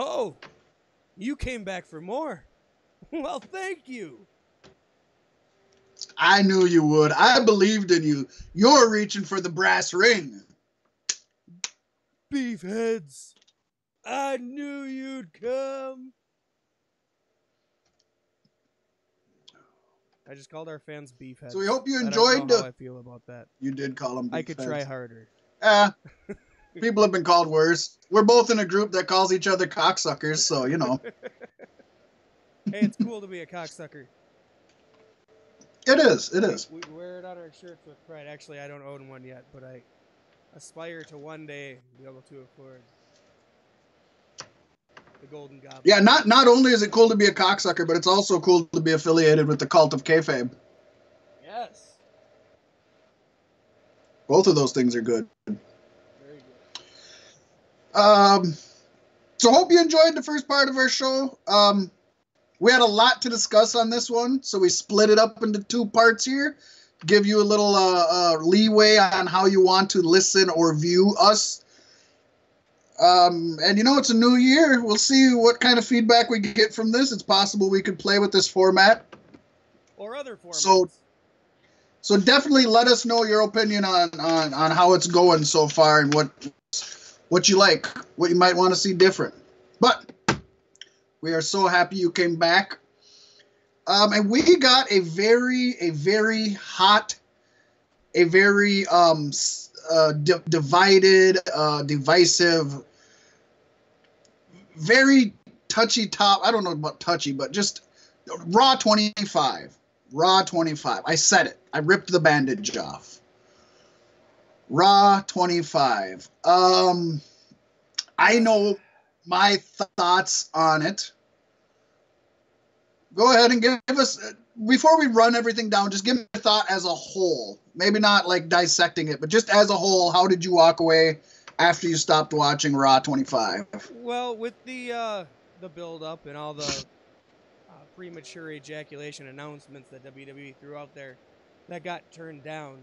Oh, you came back for more. Well, thank you. I knew you would. I believed in you. You're reaching for the brass ring. Beefheads, I knew you'd come. I just called our fans beefheads. So we hope you I enjoyed. don't know how I feel about that. You did call them beefheads. I could try harder. People have been called worse. We're both in a group that calls each other cocksuckers, so you know. Hey, it's cool to be a cocksucker. It is. It is. We wear it on our shirts with pride. Actually, I don't own one yet, but I aspire to one day be able to afford the Golden Goblin. Yeah, not only is it cool to be a cocksucker, but it's also cool to be affiliated with the cult of kayfabe. Yes. Both of those things are good. Very good. So hope you enjoyed the first part of our show. We had a lot to discuss on this one, so we split it up into 2 parts here. Give you a little leeway on how you want to listen or view us. And you know, it's a new year. We'll see what kind of feedback we get from this. It's possible we could play with this format. Or other formats. So definitely let us know your opinion on how it's going so far and what you like, what you might want to see different. But we are so happy you came back. And we got a very hot, a very divided, divisive, very touchy top. I don't know about touchy, but just Raw 25. Raw 25. I said it. I ripped the bandage off. Raw 25. I know my thoughts on it. Go ahead and give us, before we run everything down, just give me a thought as a whole. Maybe not like dissecting it, but just as a whole, how did you walk away after you stopped watching Raw 25? Well, with the build-up and all the premature ejaculation announcements that WWE threw out there that got turned down,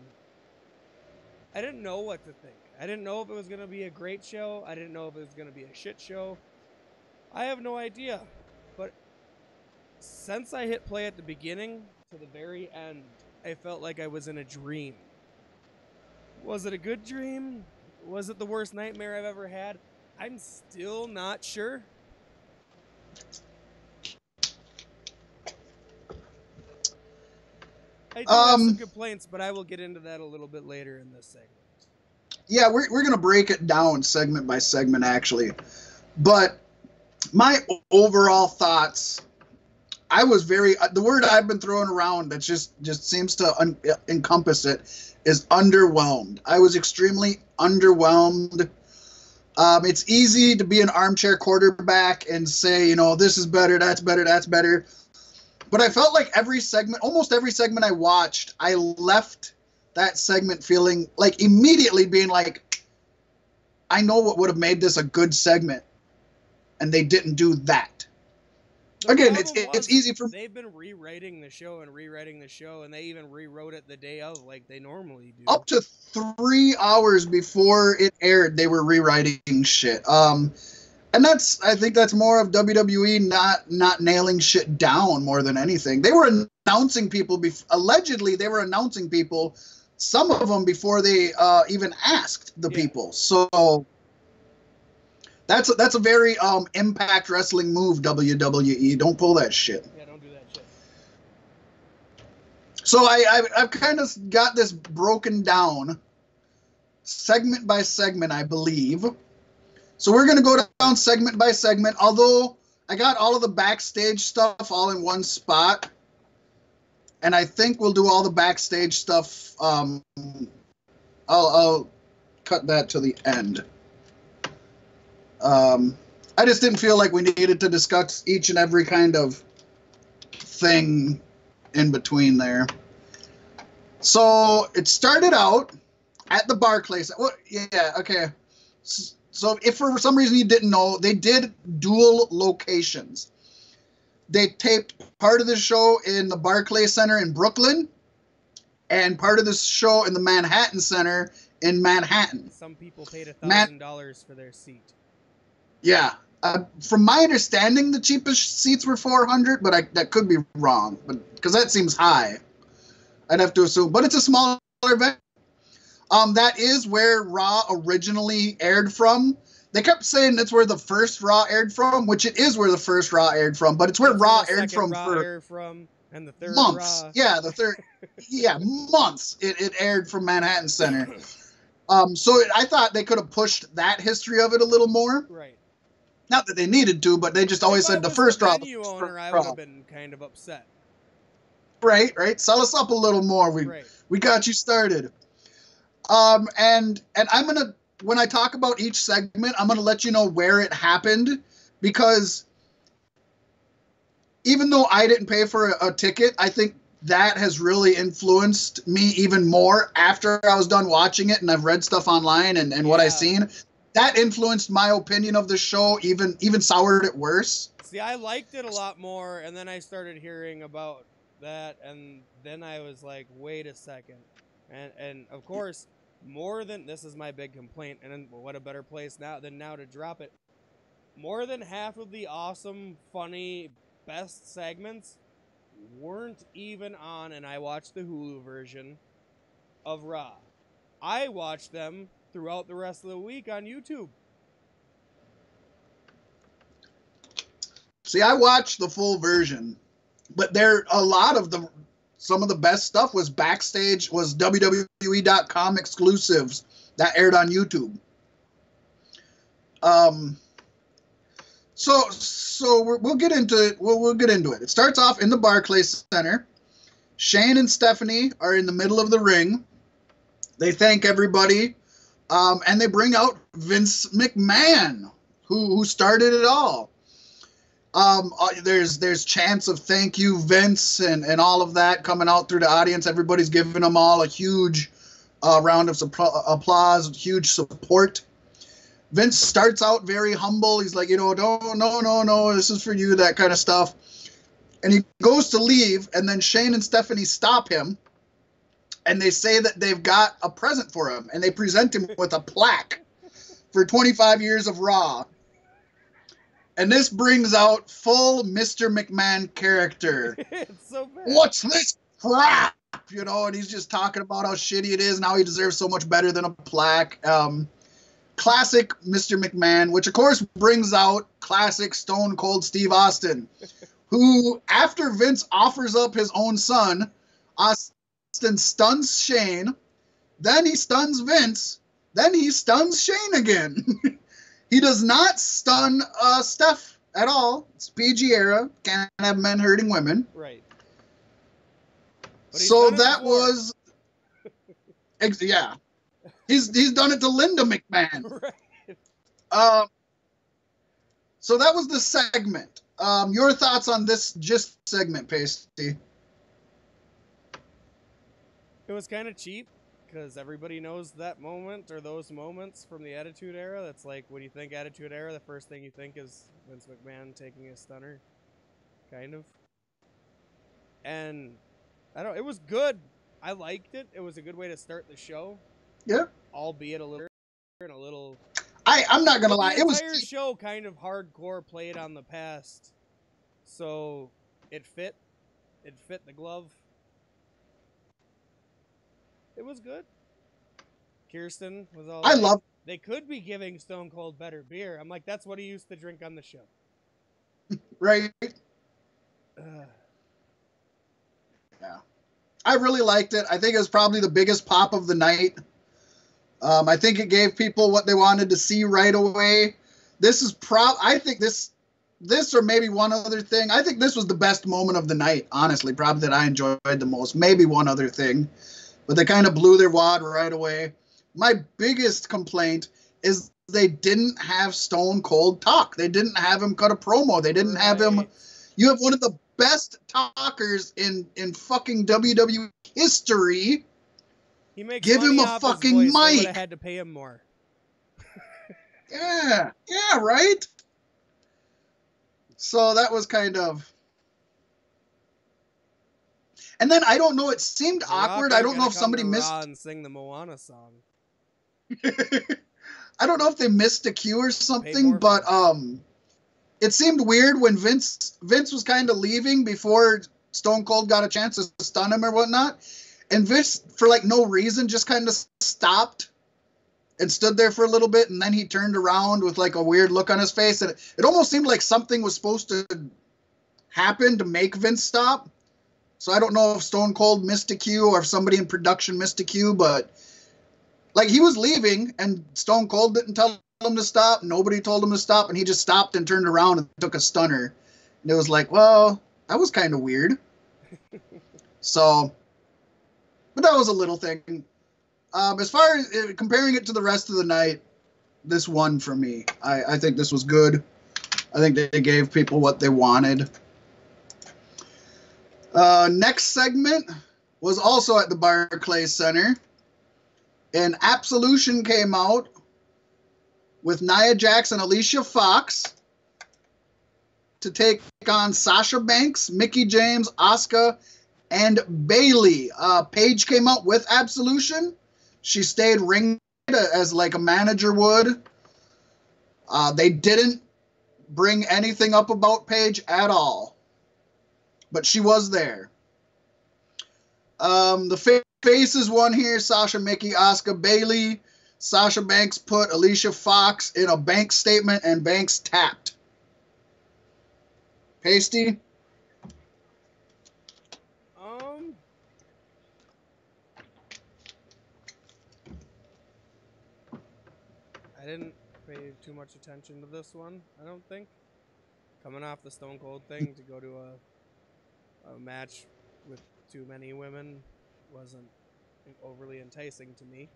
I didn't know what to think. I didn't know if it was going to be a great show. I didn't know if it was going to be a shit show. I have no idea. But since I hit play at the beginning to the very end, I felt like I was in a dream. Was it a good dream? Was it the worst nightmare I've ever had? I'm still not sure. I do have some complaints, but I will get into that a little bit later in this segment. Yeah, we're going to break it down segment by segment, actually. But my overall thoughts, I was very, the word I've been throwing around that just seems to encompass it is underwhelmed. I was extremely underwhelmed. It's easy to be an armchair quarterback and say, you know, this is better, that's better, that's better. But I felt like every segment, almost every segment I watched, I left that segment feeling like immediately being like, I know what would have made this a good segment, and they didn't do that. Again, it's easy for... They've been rewriting the show, and they even rewrote it the day of, like they normally do. Up to 3 hours before it aired, they were rewriting shit. And I think that's more of WWE not nailing shit down more than anything. They were announcing people, allegedly they were announcing people, some of them before they even asked the people. So that's a very Impact Wrestling move, WWE. Don't pull that shit. Yeah, don't do that shit. So I've kind of got this broken down segment by segment, I believe. So we're going to go down segment by segment, although I got all of the backstage stuff all in one spot. And I think we'll do all the backstage stuff. I'll cut that to the end. I just didn't feel like we needed to discuss each and every kind of thing in between there. So it started out at the Barclays. Well, yeah, okay. So if for some reason you didn't know, they did dual locations. They taped part of the show in the Barclays Center in Brooklyn and part of the show in the Manhattan Center in Manhattan. Some people paid $1,000 for their seat. Yeah. from my understanding, the cheapest seats were 400, but that could be wrong. But because that seems high, I'd have to assume. But it's a smaller event. That is where Raw originally aired from. They kept saying that's where the first Raw aired from, which it is where the first Raw aired from. But it's where Raw aired from and the third months. Raw. Yeah, the third. Yeah, months. It aired from Manhattan Center. So I thought they could have pushed that history of it a little more. Right. Not that they needed to, but they just always said the first Raw. Venue owner, I would have been kind of upset. Right. Sell us up a little more. We got you started. And I'm gonna, when I talk about each segment, I'm gonna let you know where it happened, because even though I didn't pay for a ticket, I think that has really influenced me even more after I was done watching it and I've read stuff online and what I've seen. That influenced my opinion of the show, even soured it worse. See, I liked it a lot more, and then I started hearing about that, and then I was like, wait a second. And of course, this is my big complaint, and what a better place now to drop it. More than half of the awesome, funny, best segments weren't even on, and I watched the Hulu version of Raw. I watched them throughout the rest of the week on YouTube. See, I watched the full version, but some of the best stuff was backstage, was WWE.com exclusives that aired on YouTube. So we'll get into it. We'll get into it. It starts off in the Barclays Center. Shane and Stephanie are in the middle of the ring. They thank everybody. And they bring out Vince McMahon, who started it all. There's chants of thank you, Vince, and all of that coming out through the audience. Everybody's giving them all a huge round of applause, huge support. Vince starts out very humble. He's like, no, this is for you, that kind of stuff. And he goes to leave, and then Shane and Stephanie stop him. And they say that they've got a present for him, and they present him with a plaque for 25 years of Raw. And this brings out full Mr. McMahon character. It's so bad. What's this crap? And he's just talking about how shitty it is and how he deserves so much better than a plaque. Classic Mr. McMahon, which of course brings out classic Stone Cold Steve Austin, who, after Vince offers up his own son, Austin stuns Shane, then he stuns Vince, then he stuns Shane again. He does not stun Steph at all. It's PG era. Can't have men hurting women. Right. So that was... yeah. He's done it to Linda McMahon. Right. So that was the segment. Your thoughts on this just segment, Pasty? It was kind of cheap, because everybody knows that moment or those moments from the Attitude Era. That's like, when you think Attitude Era, the first thing you think is Vince McMahon taking a stunner. Kind of. And, it was good. I liked it. It was a good way to start the show. Yeah. Albeit a little... I'm not going to lie. It was... The entire show kind of hardcore played on the past. So, it fit. It fit the glove. It was good. Kirsten was all... They could be giving Stone Cold better beer. I'm like, that's what he used to drink on the show. Right. Yeah. I really liked it. I think it was probably the biggest pop of the night. I think it gave people what they wanted to see right away. This is I think this or maybe one other thing. I think this was the best moment of the night, honestly. Probably that I enjoyed the most. Maybe one other thing. But they kind of blew their wad right away. My biggest complaint is they didn't have Stone Cold talk. They didn't have him cut a promo. They didn't have him. You have one of the best talkers in fucking WWE history. He makes Give him a fucking mic. I would have had to pay him more. Yeah, right? So that was kind of... And then, I don't know, it seemed awkward. I don't know if somebody missed... and sing the Moana song. I don't know if they missed a cue or something, but it seemed weird when Vince was kind of leaving before Stone Cold got a chance to stun him or whatnot. And Vince, for like no reason, just kind of stopped and stood there for a little bit, and then he turned around with like a weird look on his face, and it almost seemed like something was supposed to happen to make Vince stop. So I don't know if Stone Cold missed a cue or if somebody in production missed a cue, but like he was leaving and Stone Cold didn't tell him to stop. Nobody told him to stop, and he just stopped and turned around and took a stunner. And it was like, well, that was kind of weird. So, but that was a little thing. As far as comparing it to the rest of the night, this won for me. I think this was good. I think they gave people what they wanted. Next segment was also at the Barclays Center. And Absolution came out with Nia Jax and Alicia Fox to take on Sasha Banks, Mickie James, Asuka, and Bayley. Paige came out with Absolution. She stayed ringside as like a manager would. They didn't bring anything up about Paige at all. But she was there. The faces won here. Sasha, Mickie, Asuka, Bayley. Sasha Banks put Alicia Fox in a Banks statement, and Banks tapped. Pasty? I didn't pay too much attention to this one, I don't think. Coming off the Stone Cold thing, to go to a match with too many women wasn't overly enticing to me.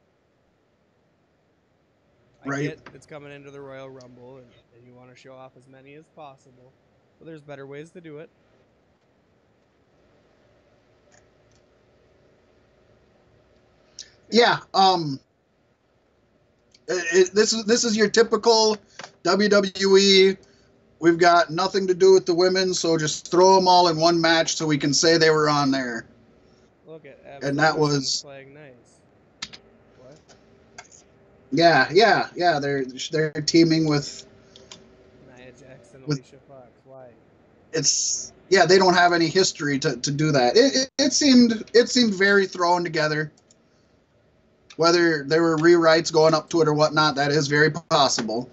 I get it's coming into the Royal Rumble, and you want to show off as many as possible, but there's better ways to do it. Yeah, this is your typical WWE. We've got nothing to do with the women, so just throw them all in one match so we can say they were on there. Look at and that was playing nice. What? Yeah. They're teaming with Nia Jax and Alicia Fox. Why? They don't have any history to do that. It seemed very thrown together. Whether there were rewrites going up to it or whatnot, that is very possible.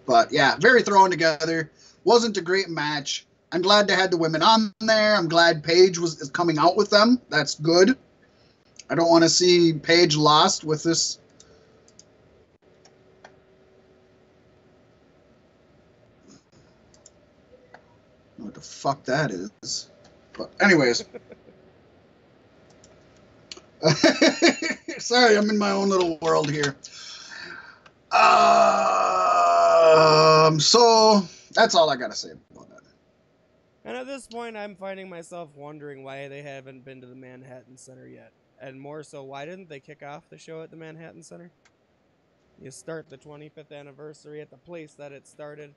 But yeah, very thrown together. Wasn't a great match. I'm glad they had the women on there. I'm glad Paige is coming out with them. That's good. I don't want to see Paige lost with this. What the fuck that is. But anyways. Sorry, I'm in my own little world here. So that's all I gotta say about that. And at this point, I'm finding myself wondering why they haven't been to the Manhattan Center yet. And more so, why didn't they kick off the show at the Manhattan Center? You start the 25th anniversary at the place that it started,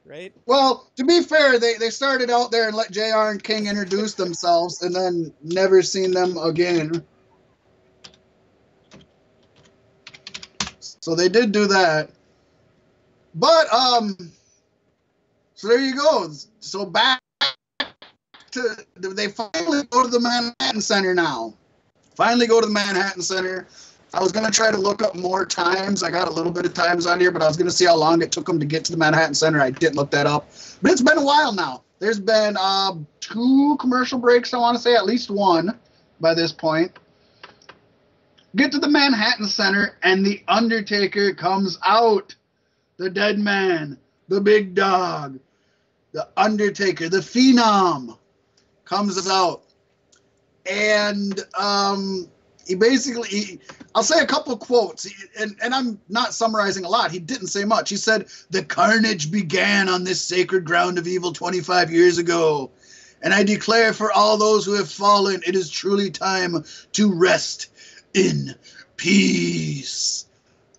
right? Well, to be fair, they started out there and let JR and King introduce themselves and then never seen them again. So they did do that. But, so there you go. So back to, they finally go to the Manhattan Center now. Finally go to the Manhattan Center. I was going to try to look up more times. I got a little bit of times on here, but I was going to see how long it took them to get to the Manhattan Center. I didn't look that up. But it's been a while now. There's been 2 commercial breaks, I want to say, at least 1 by this point. Get to the Manhattan Center, and The Undertaker comes out. The dead man, the big dog, the Undertaker, the Phenom comes out. And he basically, I'll say a couple quotes, and I'm not summarizing a lot. He didn't say much. He said, "The carnage began on this sacred ground of evil 25 years ago. And I declare for all those who have fallen, it is truly time to rest in peace."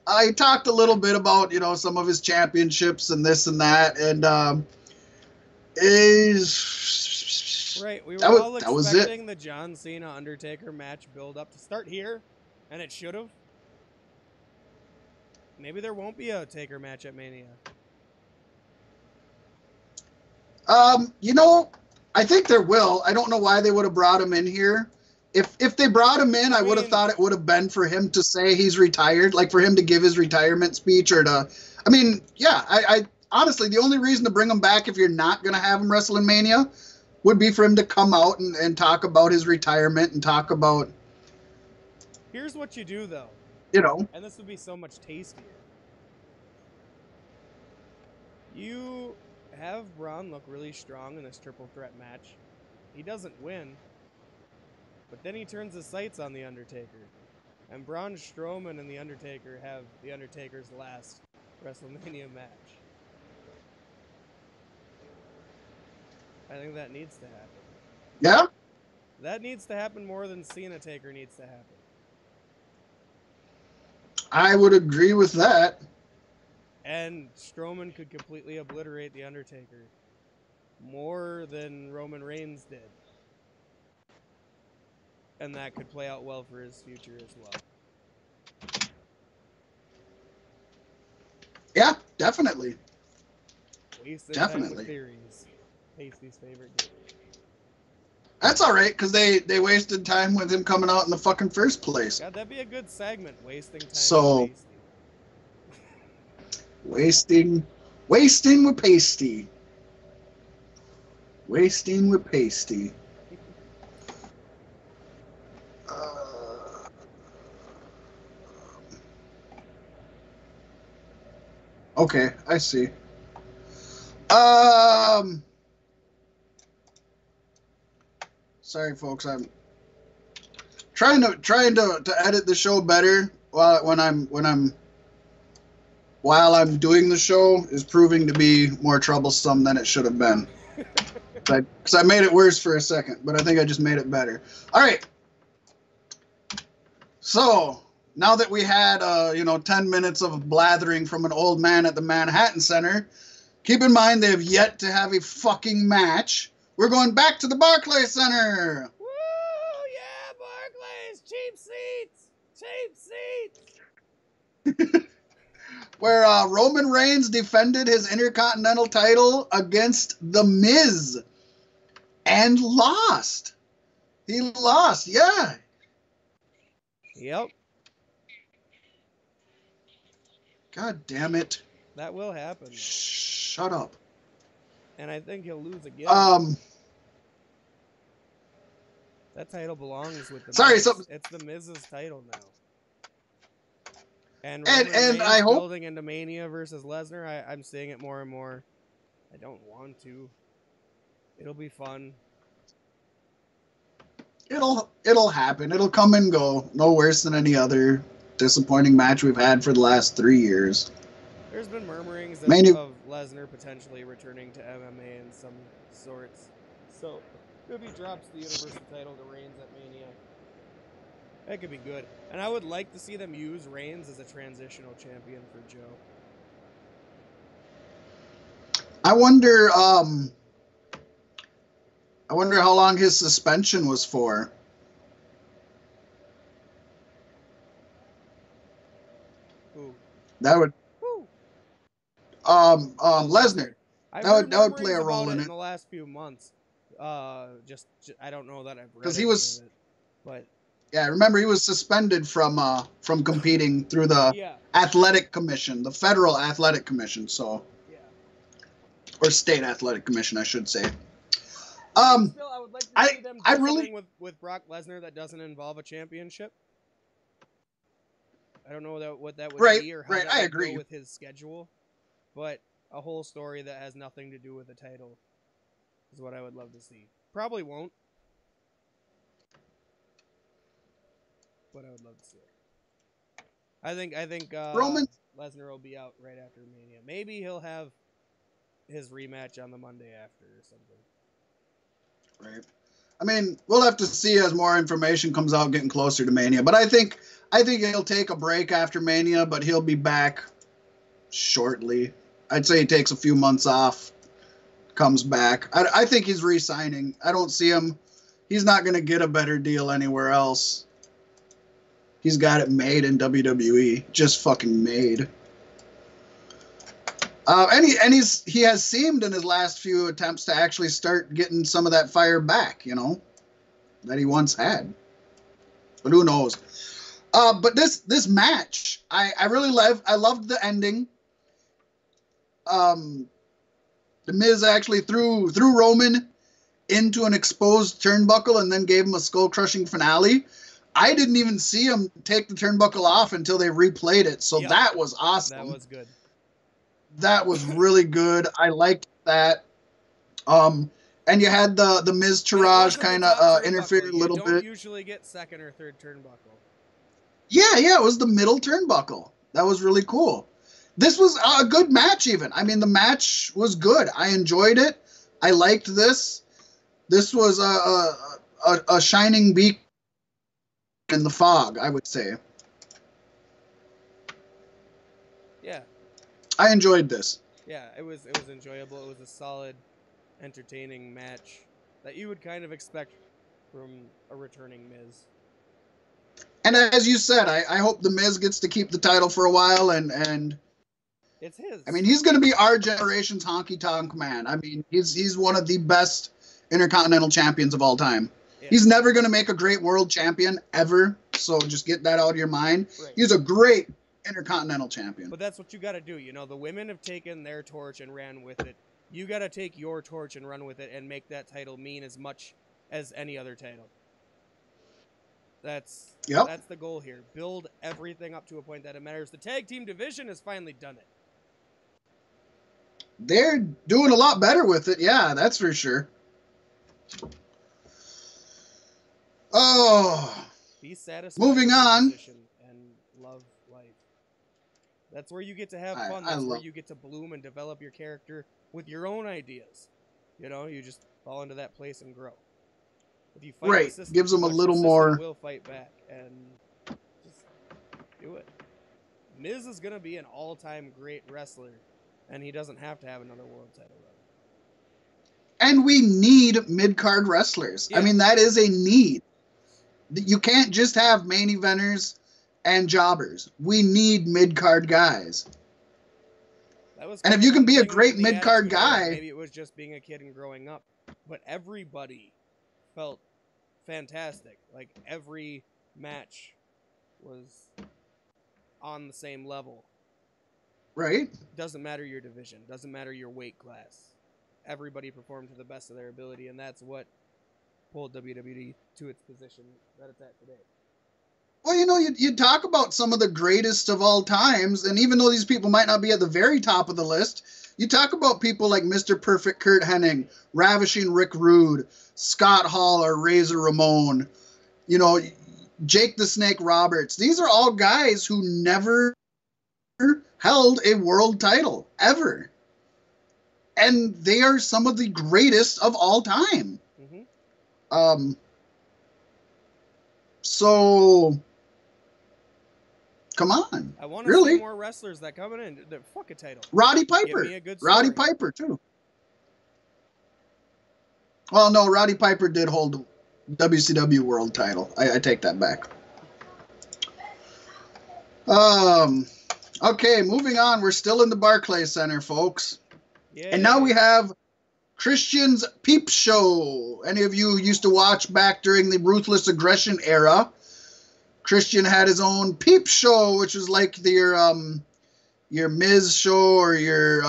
I talked a little bit about, some of his championships and this and that, and right. We were all expecting the John Cena Undertaker match build up to start here, and it should have. Maybe there won't be a Taker match at Mania. You know, I think there will. I don't know why they would have brought him in here. If they brought him in, I would have thought it would have been for him to say he's retired, like for him to give his retirement speech or to. I mean, yeah. I honestly, the only reason to bring him back if you're not going to have him wrestle in Mania would be for him to come out and talk about his retirement and talk about. Here's what you do, though. You know. And this would be so much tastier. You have Braun look really strong in this triple threat match. He doesn't win, but then he turns his sights on The Undertaker. And Braun Strowman and The Undertaker have The Undertaker's last WrestleMania match. I think that needs to happen. Yeah? That needs to happen more than Cena Taker needs to happen. I would agree with that. And Strowman could completely obliterate The Undertaker more than Roman Reigns did. And that could play out well for his future as well. Yeah, definitely. Wasted time with theories. Tasty's favorite game. That's all right, because they wasted time with him coming out in the fucking first place. God, that'd be a good segment, wasting time so, with Tasty. Wasting with pasty. Wasting with pasty. Okay, I see. Sorry, folks. I'm trying to edit the show better while I'm doing the show is proving to be more troublesome than it should have been. Because I made it worse for a second, but I think I just made it better. All right. So now that we had 10 minutes of blathering from an old man at the Manhattan Center, keep in mind they have yet to have a fucking match. We're going back to the Barclays Center. Woo! Yeah, Barclays! Cheap seats! Where Roman Reigns defended his Intercontinental title against The Miz. And lost. He lost, yeah. Yep. God damn it. That will happen. Shut up. And I think he'll lose again. That title belongs with the Miz. It's the Miz's title now. And I hope building into Mania versus Lesnar, I'm seeing it more and more. I don't want to. It'll be fun. It'll happen. It'll come and go. No worse than any other disappointing match we've had for the last 3 years. There's been murmurings of Lesnar potentially returning to MMA in some sorts. So if he drops the Universal title to Reigns at Mania, that could be good. And I would like to see them use Reigns as a transitional champion for Joe. I wonder how long his suspension was for. Who? That would. Who? Lesnar. That would play a role in it. In the last few months. I don't know that I've read because he was. But yeah, remember he was suspended from competing through the Athletic Commission, the Federal Athletic Commission. So. Yeah. Or State Athletic Commission, I should say. Still, I would like to see them do something with Brock Lesnar that doesn't involve a championship. I don't know what that would be or how that would go with his schedule, but a whole story that has nothing to do with the title is what I would love to see. Probably won't, but I would love to see it. I think Roman Lesnar will be out right after Mania. Maybe he'll have his rematch on the Monday after or something. Right. I mean, we'll have to see as more information comes out getting closer to Mania. But I think he'll take a break after Mania, but he'll be back shortly. I'd say he takes a few months off, comes back. I think he's re-signing. I don't see him. He's not going to get a better deal anywhere else. He's got it made in WWE. Just fucking made. And he has seemed in his last few attempts to actually start getting some of that fire back, you know, that he once had. But who knows? But this match, I really loved the ending. The Miz actually threw Roman into an exposed turnbuckle and then gave him a skull crushing finale. I didn't even see him take the turnbuckle off until they replayed it, so that was awesome. That was good. That was really good. I liked that. And you had the Miz Taraj kind of interfere a little bit. You don't usually get second or third turnbuckle. Yeah, it was the middle turnbuckle. That was really cool. This was a good match even. I mean, the match was good. I enjoyed it. I liked this. This was a shining beacon in the fog, I would say. Yeah. I enjoyed this. Yeah, it was enjoyable. It was a solid, entertaining match that you would kind of expect from a returning Miz. And as you said, I hope the Miz gets to keep the title for a while, and it's his. I mean, he's going to be our generation's honky tonk man. I mean, he's one of the best Intercontinental champions of all time. Yeah. He's never going to make a great world champion ever, so just get that out of your mind. Right. He's a great Intercontinental champion. But that's what you got to do. You know, the women have taken their torch and ran with it. You got to take your torch and run with it and make that title mean as much as any other title. That's the goal here. Build everything up to a point that it matters. The tag team division has finally done it. They're doing a lot better with it. Yeah, that's for sure. Oh. Be satisfied. Moving on. And love life. That's where you get to have fun. That's where you get to bloom and develop your character with your own ideas. You know, you just fall into that place and grow. If you fight right, the system, gives them a little more. Will fight back and just do it. Miz is gonna be an all-time great wrestler, and he doesn't have to have another world title run. And we need mid-card wrestlers. Yeah. I mean, that is a need. You can't just have main eventers and jobbers. We need mid-card guys. And if you can be a great mid-card guy, maybe it was just being a kid and growing up, but everybody felt fantastic. Like, every match was on the same level. Right. Doesn't matter your division. Doesn't matter your weight class. Everybody performed to the best of their ability, and that's what pulled WWE to its position that it's at today. Well, you know, you talk about some of the greatest of all times, and even though these people might not be at the very top of the list, you talk about people like Mr. Perfect Kurt Hennig, Ravishing Rick Rude, Scott Hall or Razor Ramon, you know, Jake the Snake Roberts. These are all guys who never held a world title, ever. And they are some of the greatest of all time. Mm-hmm. So, come on. I want to see more wrestlers that come in. Fuck a title. Roddy Piper. Roddy Piper, too. Well, no, Roddy Piper did hold the WCW world title. I take that back. Okay, moving on. We're still in the Barclays Center, folks. Yeah. And now we have Christian's Peep Show. Any of you used to watch back during the Ruthless Aggression era? Christian had his own Peep Show, which was like your Miz show or your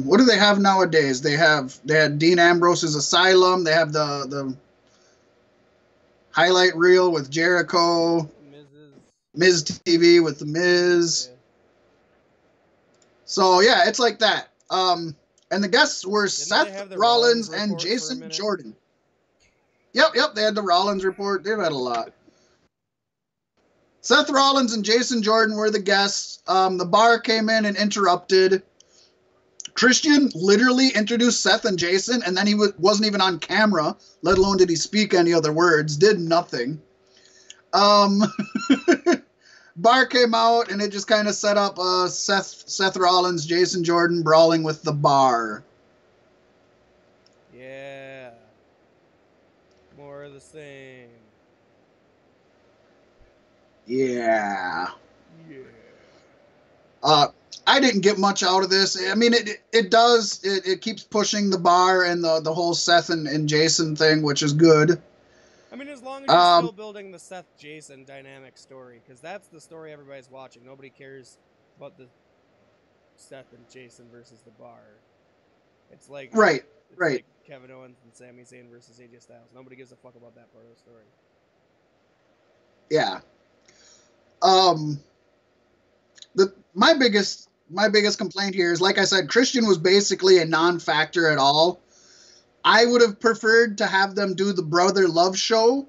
what do they have nowadays? They had Dean Ambrose's Asylum. They have the highlight reel with Jericho. Miz TV with the Miz. Yeah. So yeah, it's like that. And the guests were Seth Rollins and Jason Jordan. Yep, they had the Rollins report. They've had a lot. Seth Rollins and Jason Jordan were the guests. The bar came in and interrupted. Christian literally introduced Seth and Jason, and then he wasn't even on camera, let alone did he speak any other words, did nothing. Bar came out, and it just kind of set up Seth Rollins, Jason Jordan brawling with the Bar. Yeah. More of the same. Yeah. I didn't get much out of this. I mean, it keeps pushing the bar and the whole Seth and Jason thing, which is good. I mean, as long as you're still building the Seth Jason dynamic story, because that's the story everybody's watching. Nobody cares about the Seth and Jason versus the bar. It's like right. Like Kevin Owens and Sami Zayn versus AJ Styles. Nobody gives a fuck about that part of the story. Yeah. My biggest complaint here is, like I said, Christian was basically a non-factor at all. I would have preferred to have them do the Brother Love show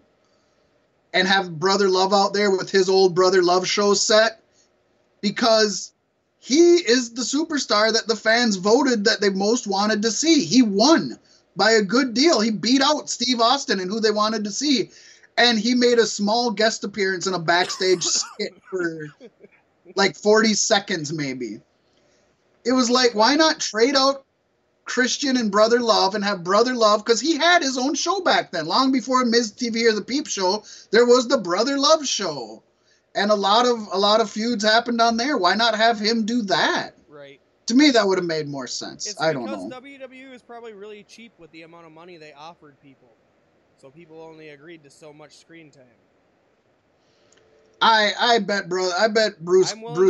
and have Brother Love out there with his old Brother Love show set, because he is the superstar that the fans voted that they most wanted to see. He won by a good deal. He beat out Steve Austin and who they wanted to see. And he made a small guest appearance in a backstage skit for like 40 seconds maybe. It was like, why not trade out Christian and Brother Love and have Brother Love, because he had his own show back then, long before Miz TV or the Peep Show. There was the Brother Love show, and a lot of feuds happened on there. Why not have him do that? Right. To me, that would have made more sense. I don't know. Because WWE is probably really cheap with the amount of money they offered people, so people only agreed to so much screen time. I bet Bruce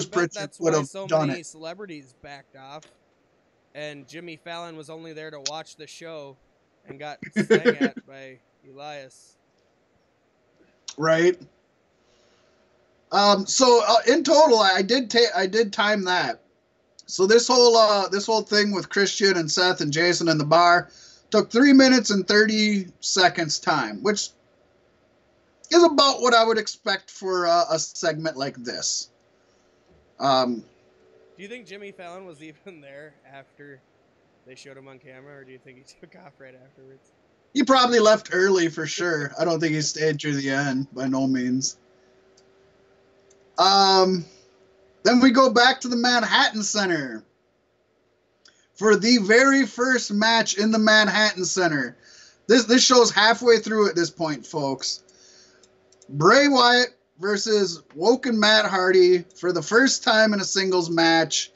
Pritchard would have so done many it. Celebrities backed off, and Jimmy Fallon was only there to watch the show and got sang at by Elias. Right. So in total, I did time that. So this whole thing with Christian and Seth and Jason in the bar took 3 minutes and 30 seconds time, which is about what I would expect for a segment like this. Do you think Jimmy Fallon was even there after they showed him on camera, or do you think he took off right afterwards? He probably left early for sure. I don't think he stayed through the end, by no means. Then we go back to the Manhattan Center for the very first match in the Manhattan Center. This show's halfway through at this point, folks. Bray Wyatt versus Woken Matt Hardy for the first time in a singles match.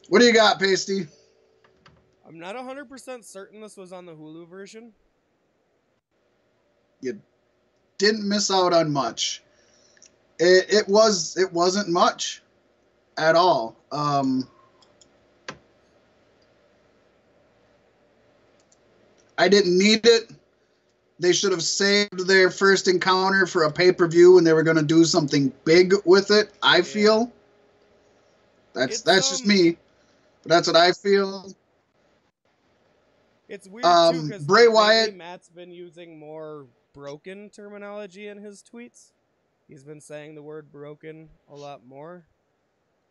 What do you got, Pasty? I'm not 100% certain this was on the Hulu version. You didn't miss out on much. It wasn't much at all. I didn't need it. They should have saved their first encounter for a pay-per-view when they were going to do something big with it. I feel. That's just me. But that's what I feel. It's weird too, because Bray Wyatt, Matt's been using more broken terminology in his tweets. He's been saying the word broken a lot more.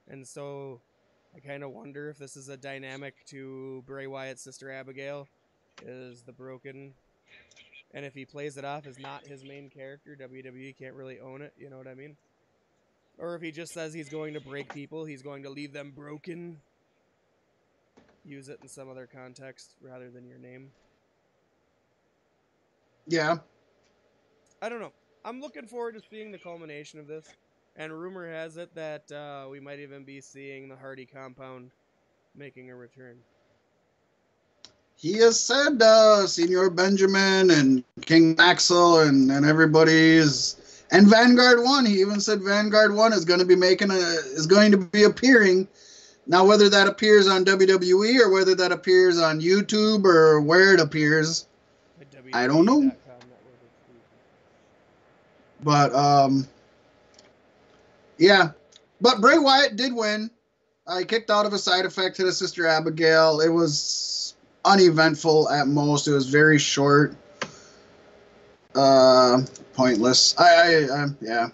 And so I kind of wonder if this is a dynamic to Bray Wyatt's sister Abigail, is the broken. And if he plays it off as not his main character, WWE can't really own it, you know what I mean? Or if he just says he's going to break people, he's going to leave them broken. Use it in some other context rather than your name. Yeah. I don't know. I'm looking forward to seeing the culmination of this. And rumor has it that we might even be seeing the Hardy compound making a return. He has said Senior Benjamin and King Maxwell and everybody is, and Vanguard 1. He even said Vanguard 1 is going to be appearing. Now, whether that appears on WWE or whether that appears on YouTube or where it appears, I don't know. But yeah. But Bray Wyatt did win. He kicked out of a side effect to his sister Abigail. It was uneventful at most. It was very short. Pointless. Yeah.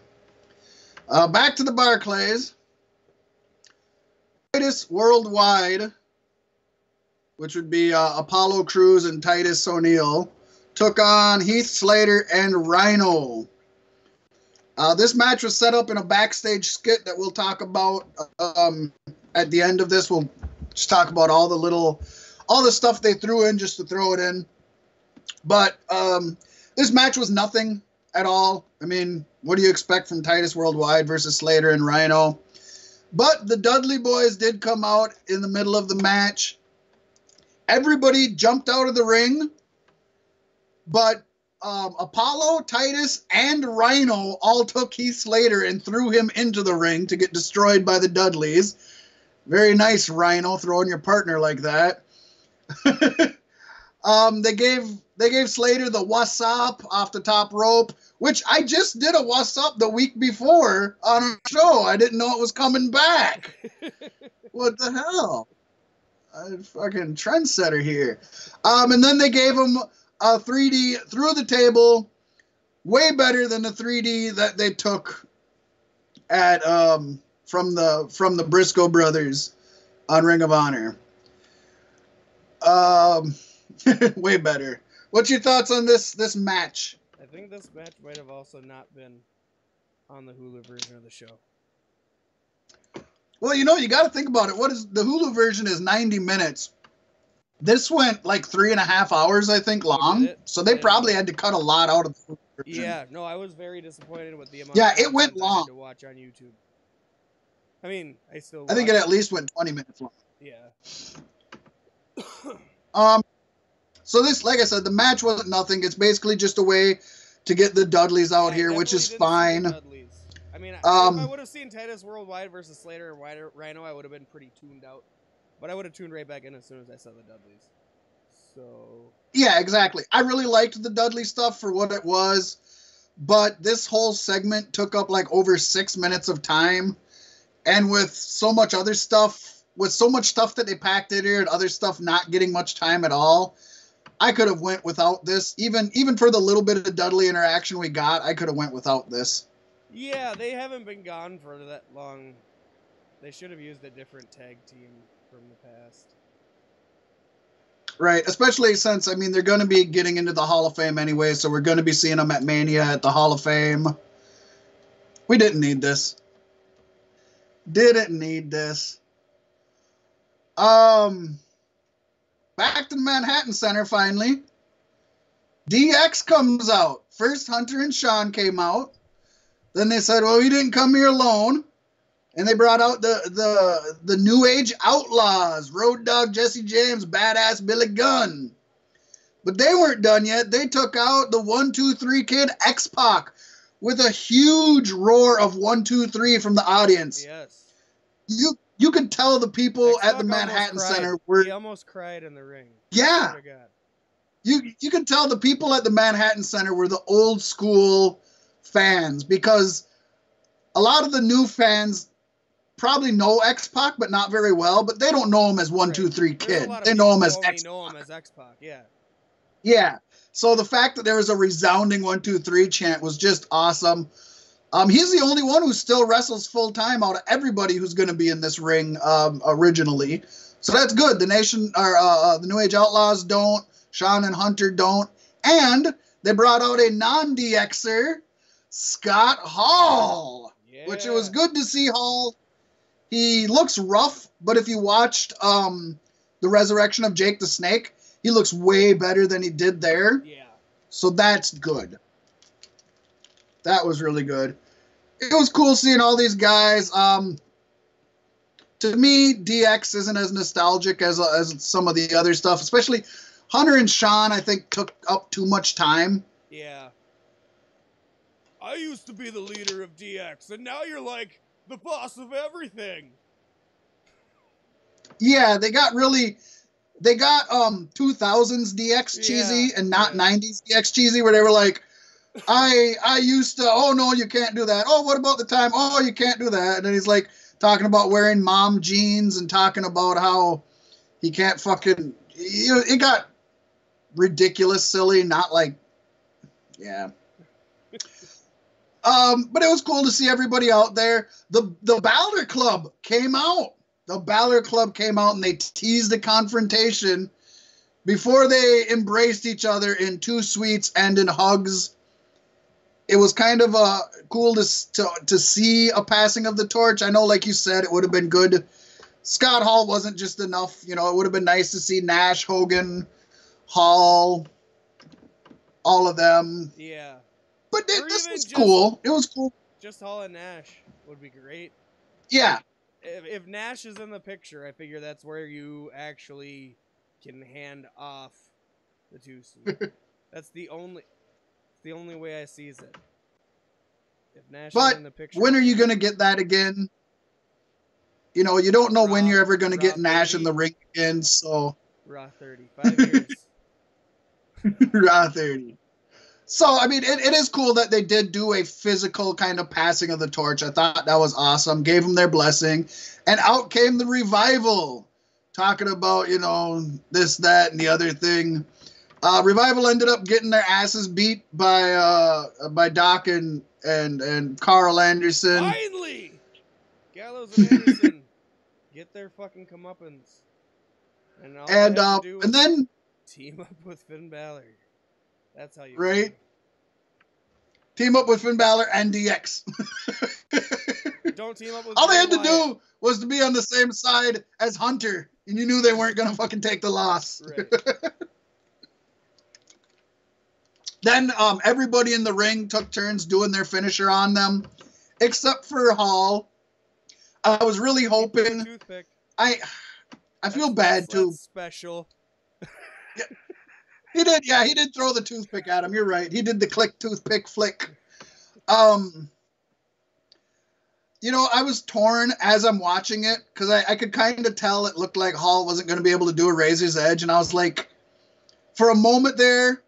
Back to the Barclays. Titus Worldwide, which would be Apollo Crews and Titus O'Neil, took on Heath Slater and Rhino. This match was set up in a backstage skit that we'll talk about at the end of this. We'll just talk about all the stuff they threw in just to throw it in. But this match was nothing at all. I mean, what do you expect from Titus Worldwide versus Slater and Rhino? But the Dudley boys did come out in the middle of the match. Everybody jumped out of the ring, but Apollo, Titus, and Rhino all took Heath Slater and threw him into the ring to get destroyed by the Dudleys. Very nice, Rhino, throwing your partner like that. They gave Slater the what's up off the top rope, which I just did a what's up the week before on a show. I didn't know it was coming back. What the hell? I'm fucking trendsetter here. And then they gave him a 3D through the table, way better than the 3D that they took at from the Briscoe brothers on Ring of Honor. Way better. What's your thoughts on this match? I think this match might have also not been on the Hulu version of the show. Well, you got to think about it. What is the Hulu version is 90 minutes. This went like 3.5 hours, I think, long. So they probably had to cut a lot out of the Hulu version. Yeah, no, I was very disappointed with the amount. Yeah, it went long to watch on YouTube. I mean, I think it at least went 20 minutes long. Yeah. So this, like I said, the match wasn't nothing. It's basically just a way to get the Dudleys out here, which is fine. I mean, if I would have seen Titus Worldwide versus Slater and Rhino, I would have been pretty tuned out. But I would have tuned right back in as soon as I saw the Dudleys. So yeah, exactly. I really liked the Dudley stuff for what it was, but this whole segment took up like over 6 minutes of time, and with so much other stuff, with so much stuff that they packed in here and other stuff not getting much time at all, I could have went without this. Even for the little bit of the Dudley interaction we got, I could have went without this. Yeah, they haven't been gone for that long. They should have used a different tag team from the past. Right, especially since, I mean, they're going to be getting into the Hall of Fame anyway, so we're going to be seeing them at Mania at the Hall of Fame. We didn't need this. Didn't need this. Back to the Manhattan Center, finally. DX comes out. First, Hunter and Sean came out. Then they said, well, he didn't come here alone. And they brought out the New Age Outlaws. Road Dogg, Jesse James, Badass Billy Gunn. But they weren't done yet. They took out the 1, 2, 3 Kid, X-Pac, with a huge roar of 1, 2, 3 from the audience. Yes. You could tell the people X-Pac at the Manhattan Center were... He almost cried in the ring. Yeah. You could tell the people at the Manhattan Center were the old school fans, because a lot of the new fans probably know X-Pac, but not very well, but they don't know him as 1, 2, 3 Kid. They know him as X-Pac. Yeah. Yeah. So the fact that there was a resounding 1, 2, 3 chant was just awesome. He's the only one who still wrestles full time out of everybody who's going to be in this ring originally. So that's good. The the New Age Outlaws don't. Sean and Hunter don't. And they brought out a non-DXer, Scott Hall, which it was good to see Hall. He looks rough, but if you watched the Resurrection of Jake the Snake, he looks way better than he did there. Yeah. So that's good. That was really good. It was cool seeing all these guys. To me, DX isn't as nostalgic as some of the other stuff, especially Hunter and Sean, I think, took up too much time. Yeah. I used to be the leader of DX, and now you're like the boss of everything. Yeah, they got 2000s DX cheesy and not 90s DX cheesy, where they were like, I used to, oh no, you can't do that. Oh, what about the time? Oh, you can't do that. And then he's like talking about wearing mom jeans and talking about how he can't fucking, it got ridiculous, silly, not like, yeah. But it was cool to see everybody out there. The Balor Club came out. The Balor Club came out and they teased a confrontation before they embraced each other in 2 sweets and in hugs. It was kind of cool to see a passing of the torch. I know, like you said, it would have been good. Scott Hall wasn't just enough. It would have been nice to see Nash, Hogan, Hall, all of them. Yeah. But this was cool. It was cool. Just Hall and Nash would be great. Yeah. if Nash is in the picture, I figure that's where you actually can hand off the 2-suit. That's the only way I sees it. If Nash is in the picture, when are you going to get that again? You know, you don't know when you're ever going to get Nash 30. in the ring again, so... Raw 30. 5 years. Raw 30. So, I mean, it is cool that they did do a physical kind of passing of the torch. I thought that was awesome. Gave them their blessing. And out came the Revival. Talking about, you know, this, that, and the other thing. Revival ended up getting their asses beat by Doc and Carl Anderson. Finally! Gallows and Anderson get their fucking comeuppance. And all they had to do was then team up with Finn Balor. That's how you right. Team up with Finn Balor and DX. Don't team up with all they had to do was to be on the same side as Hunter, and you knew they weren't gonna fucking take the loss. Right. Then everybody in the ring took turns doing their finisher on them, except for Hall. I was really hoping. Toothpick. I feel bad too. Special. Yeah. He did, yeah. He did throw the toothpick at him. You're right. He did the click toothpick flick. You know, I was torn as I'm watching it because I could kind of tell it looked like Hall wasn't going to be able to do a Razor's Edge, and I was like, for a moment there,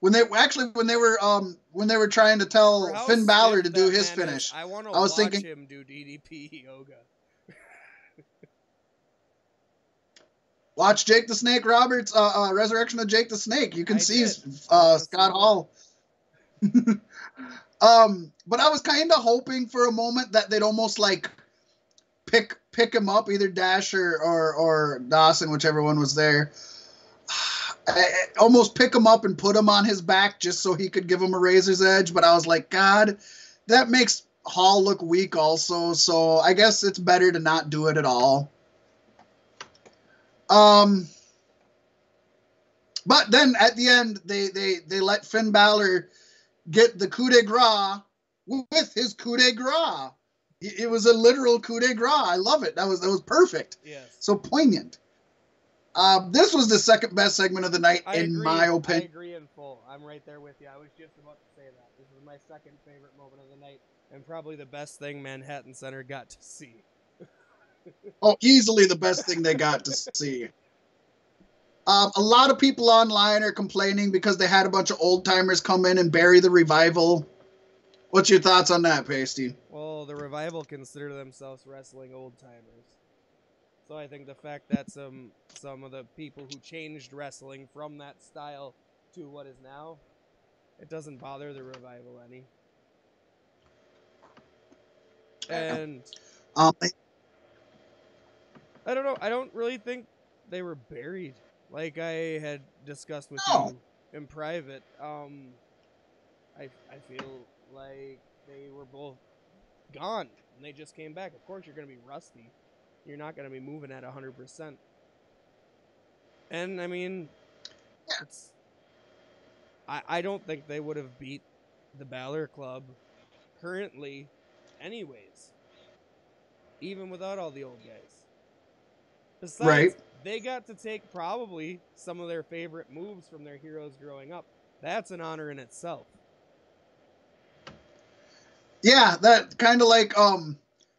when they were trying to tell Finn Balor to do his finish, I was thinking him do DDP yoga. Watch Jake the Snake Roberts, Resurrection of Jake the Snake. You can see Scott Hall. But I was kind of hoping for a moment that they'd almost like pick him up, either Dash or Dawson, whichever one was there. Almost pick him up and put him on his back just so he could give him a Razor's Edge. But I was like, God, that makes Hall look weak also. So I guess it's better to not do it at all. But then at the end, they let Finn Balor get the coup de grace with his coup de grace. It was a literal coup de grace. I love it. That was perfect. Yes. So poignant. This was the second best segment of the night, in my opinion. I agree in full. I'm right there with you. I was just about to say that. This was my second favorite moment of the night, and probably the best thing Manhattan Center got to see. Oh, easily the best thing they got to see. A lot of people online are complaining because they had a bunch of old-timers come in and bury the Revival. What's your thoughts on that, Pasty? Well, the Revival consider themselves wrestling old-timers. So I think the fact that some of the people who changed wrestling from that style to what is now, it doesn't bother the Revival any. And I don't know. I don't really think they were buried. Like I had discussed with you in private, I feel like they were both gone and they just came back. Of course, you're going to be rusty. You're not going to be moving at 100%. And I mean, I don't think they would have beat the Balor Club currently, anyways, even without all the old guys. Besides, they got to take probably some of their favorite moves from their heroes growing up. That's an honor in itself. Yeah, that kind of like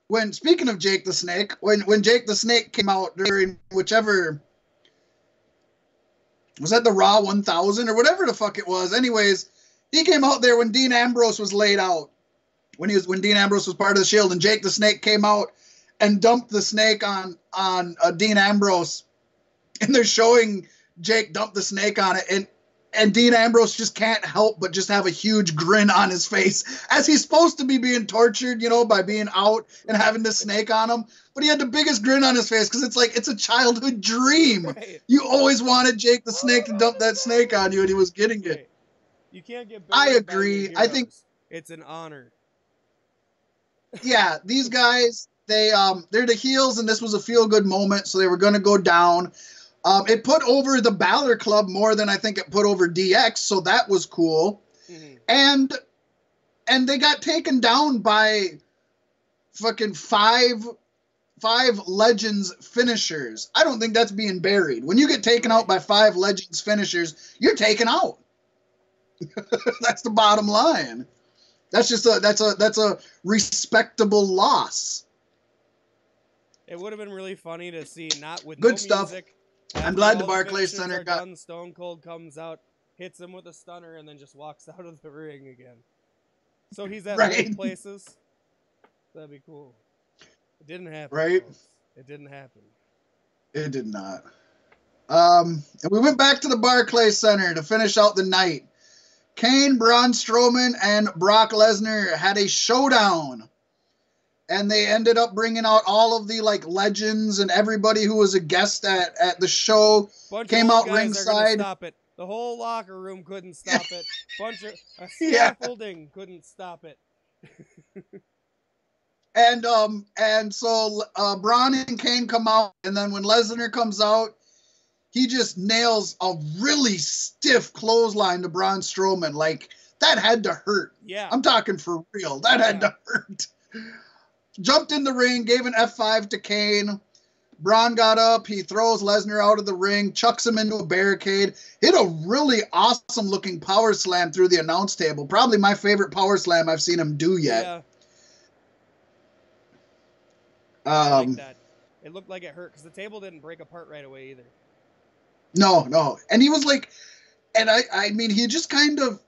when speaking of Jake the Snake, when Jake the Snake came out during whichever was that the Raw 1000 or whatever the fuck it was. Anyways, he came out there when Dean Ambrose was laid out. When Dean Ambrose was part of the Shield, and Jake the Snake came out and dumped the snake on Dean Ambrose, and they're showing Jake dump the snake on it, and Dean Ambrose just can't help but just have a huge grin on his face as he's supposed to be being tortured, you know, by being out and having the snake on him. But he had the biggest grin on his face because it's like it's a childhood dream. Right. You always wanted Jake the Snake to dump that snake on you, and he was getting it. You can't get. I agree. I think it's an honor. Yeah, these guys. They're the heels, and this was a feel-good moment, so they were going to go down. It put over the Balor Club more than I think it put over DX, so that was cool. Mm-hmm. And they got taken down by fucking five legends finishers. I don't think that's being buried. When you get taken out by 5 legends finishers, you're taken out. That's the bottom line. That's just that's a respectable loss. It would have been really funny to see not with Good no stuff. music. I'm glad the Barclays Center got done. Stone Cold comes out, hits him with a stunner, and then just walks out of the ring again. So he's at both places. That'd be cool. It didn't happen. Right? Folks. It didn't happen. It did not. And we went back to the Barclays Center to finish out the night. Kane, Braun Strowman, and Brock Lesnar had a showdown. And they ended up bringing out all of the legends and everybody who was a guest at the show. Came out ringside. Stop it. The whole locker room couldn't stop it. Scaffolding couldn't stop it. And so Braun and Kane come out, and then when Lesnar comes out, he just nails a really stiff clothesline to Braun Strowman. That had to hurt. Yeah. I'm talking for real. That had to hurt. Jumped in the ring, gave an F5 to Kane. Braun got up. He throws Lesnar out of the ring, chucks him into a barricade. Hit a really awesome-looking power slam through the announce table. Probably my favorite power slam I've seen him do yet. Yeah. I like that. It looked like it hurt because the table didn't break apart right away either. No. And he was and I mean, he just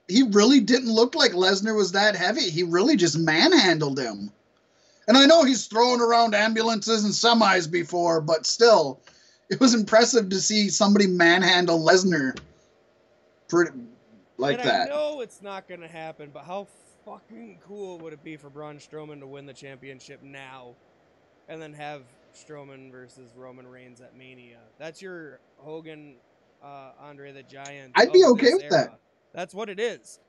he really didn't look like Lesnar was that heavy. He really just manhandled him. And I know he's thrown around ambulances and semis before, but still, it was impressive to see somebody manhandle Lesnar like that. I know it's not going to happen, but how fucking cool would it be for Braun Strowman to win the championship now and then have Strowman versus Roman Reigns at Mania? That's your Hogan, Andre the Giant. I'd be okay with that. That's what it is.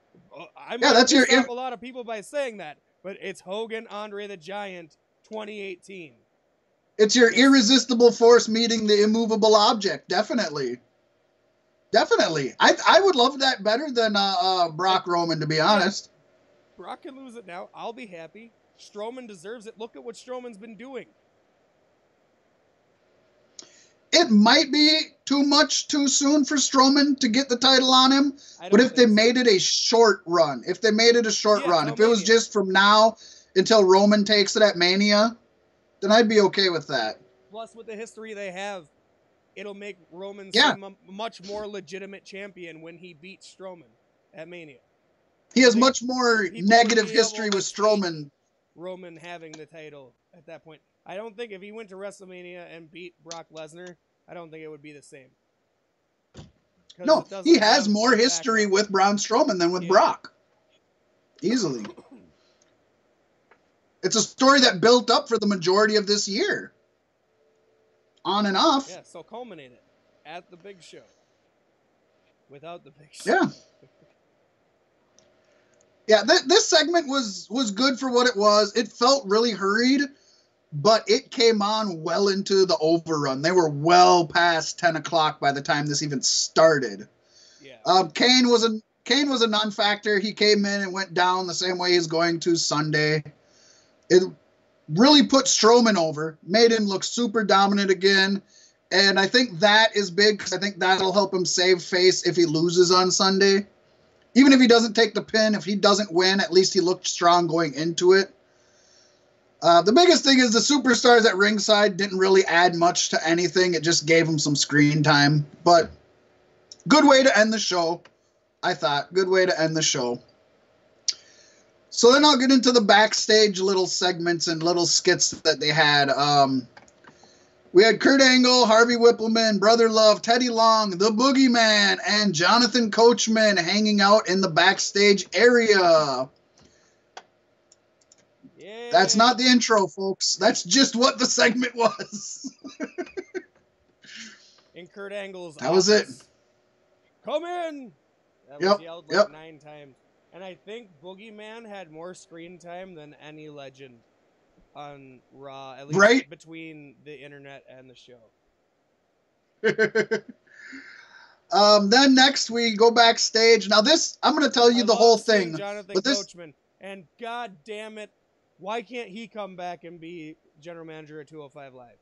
That's your. A lot of people by saying that, but it's Hogan, Andre the Giant, 2018. It's your irresistible force meeting the immovable object. Definitely. I would love that better than Brock Roman, to be honest. Brock can lose it now. I'll be happy. Strowman deserves it. Look at what Strowman's been doing. It might be too soon for Strowman to get the title on him. But if they made it a short run, if it was just from now until Roman takes it at Mania, then I'd be okay with that. Plus, with the history they have, it'll make Roman seem a much more legitimate champion when he beats Strowman at Mania. He has much more negative history with Strowman. Roman having the title at that point. I don't think if he went to WrestleMania and beat Brock Lesnar, I don't think it would be the same. No, he has more history with Braun Strowman than with Brock. Easily. It's a story that built up for the majority of this year. On and off. Yeah, so culminate it at the big show. Without the big show. Yeah. Yeah, this segment was good for what it was. It felt really hurried, but it came on well into the overrun. They were well past 10 o'clock by the time this even started. Yeah. Kane was a non-factor. He came in and went down the same way he's going to Sunday. It really put Strowman over, made him look super dominant again, and I think that is big because I think that'll help him save face if he loses on Sunday. Even if he doesn't take the pin, if he doesn't win, at least he looked strong going into it. The biggest thing is the superstars at ringside didn't really add much to anything. It just gave them some screen time. But good way to end the show, I thought. Good way to end the show. So then I'll get into the backstage little segments and little skits that they had. We had Kurt Angle, Harvey Whippleman, Brother Love, Teddy Long, The Boogeyman, and Jonathan Coachman hanging out in the backstage area. Yay. That's not the intro, folks. That's just what the segment was. In Kurt Angle's That was it. Come in! That was yelled 9 times. And I think Boogeyman had more screen time than any legend on Raw, at least between the internet and the show. Then next we go backstage. Now this, I'm going to tell you the whole thing. Jonathan Coachman, and god damn it, why can't he come back and be general manager at 205 Live.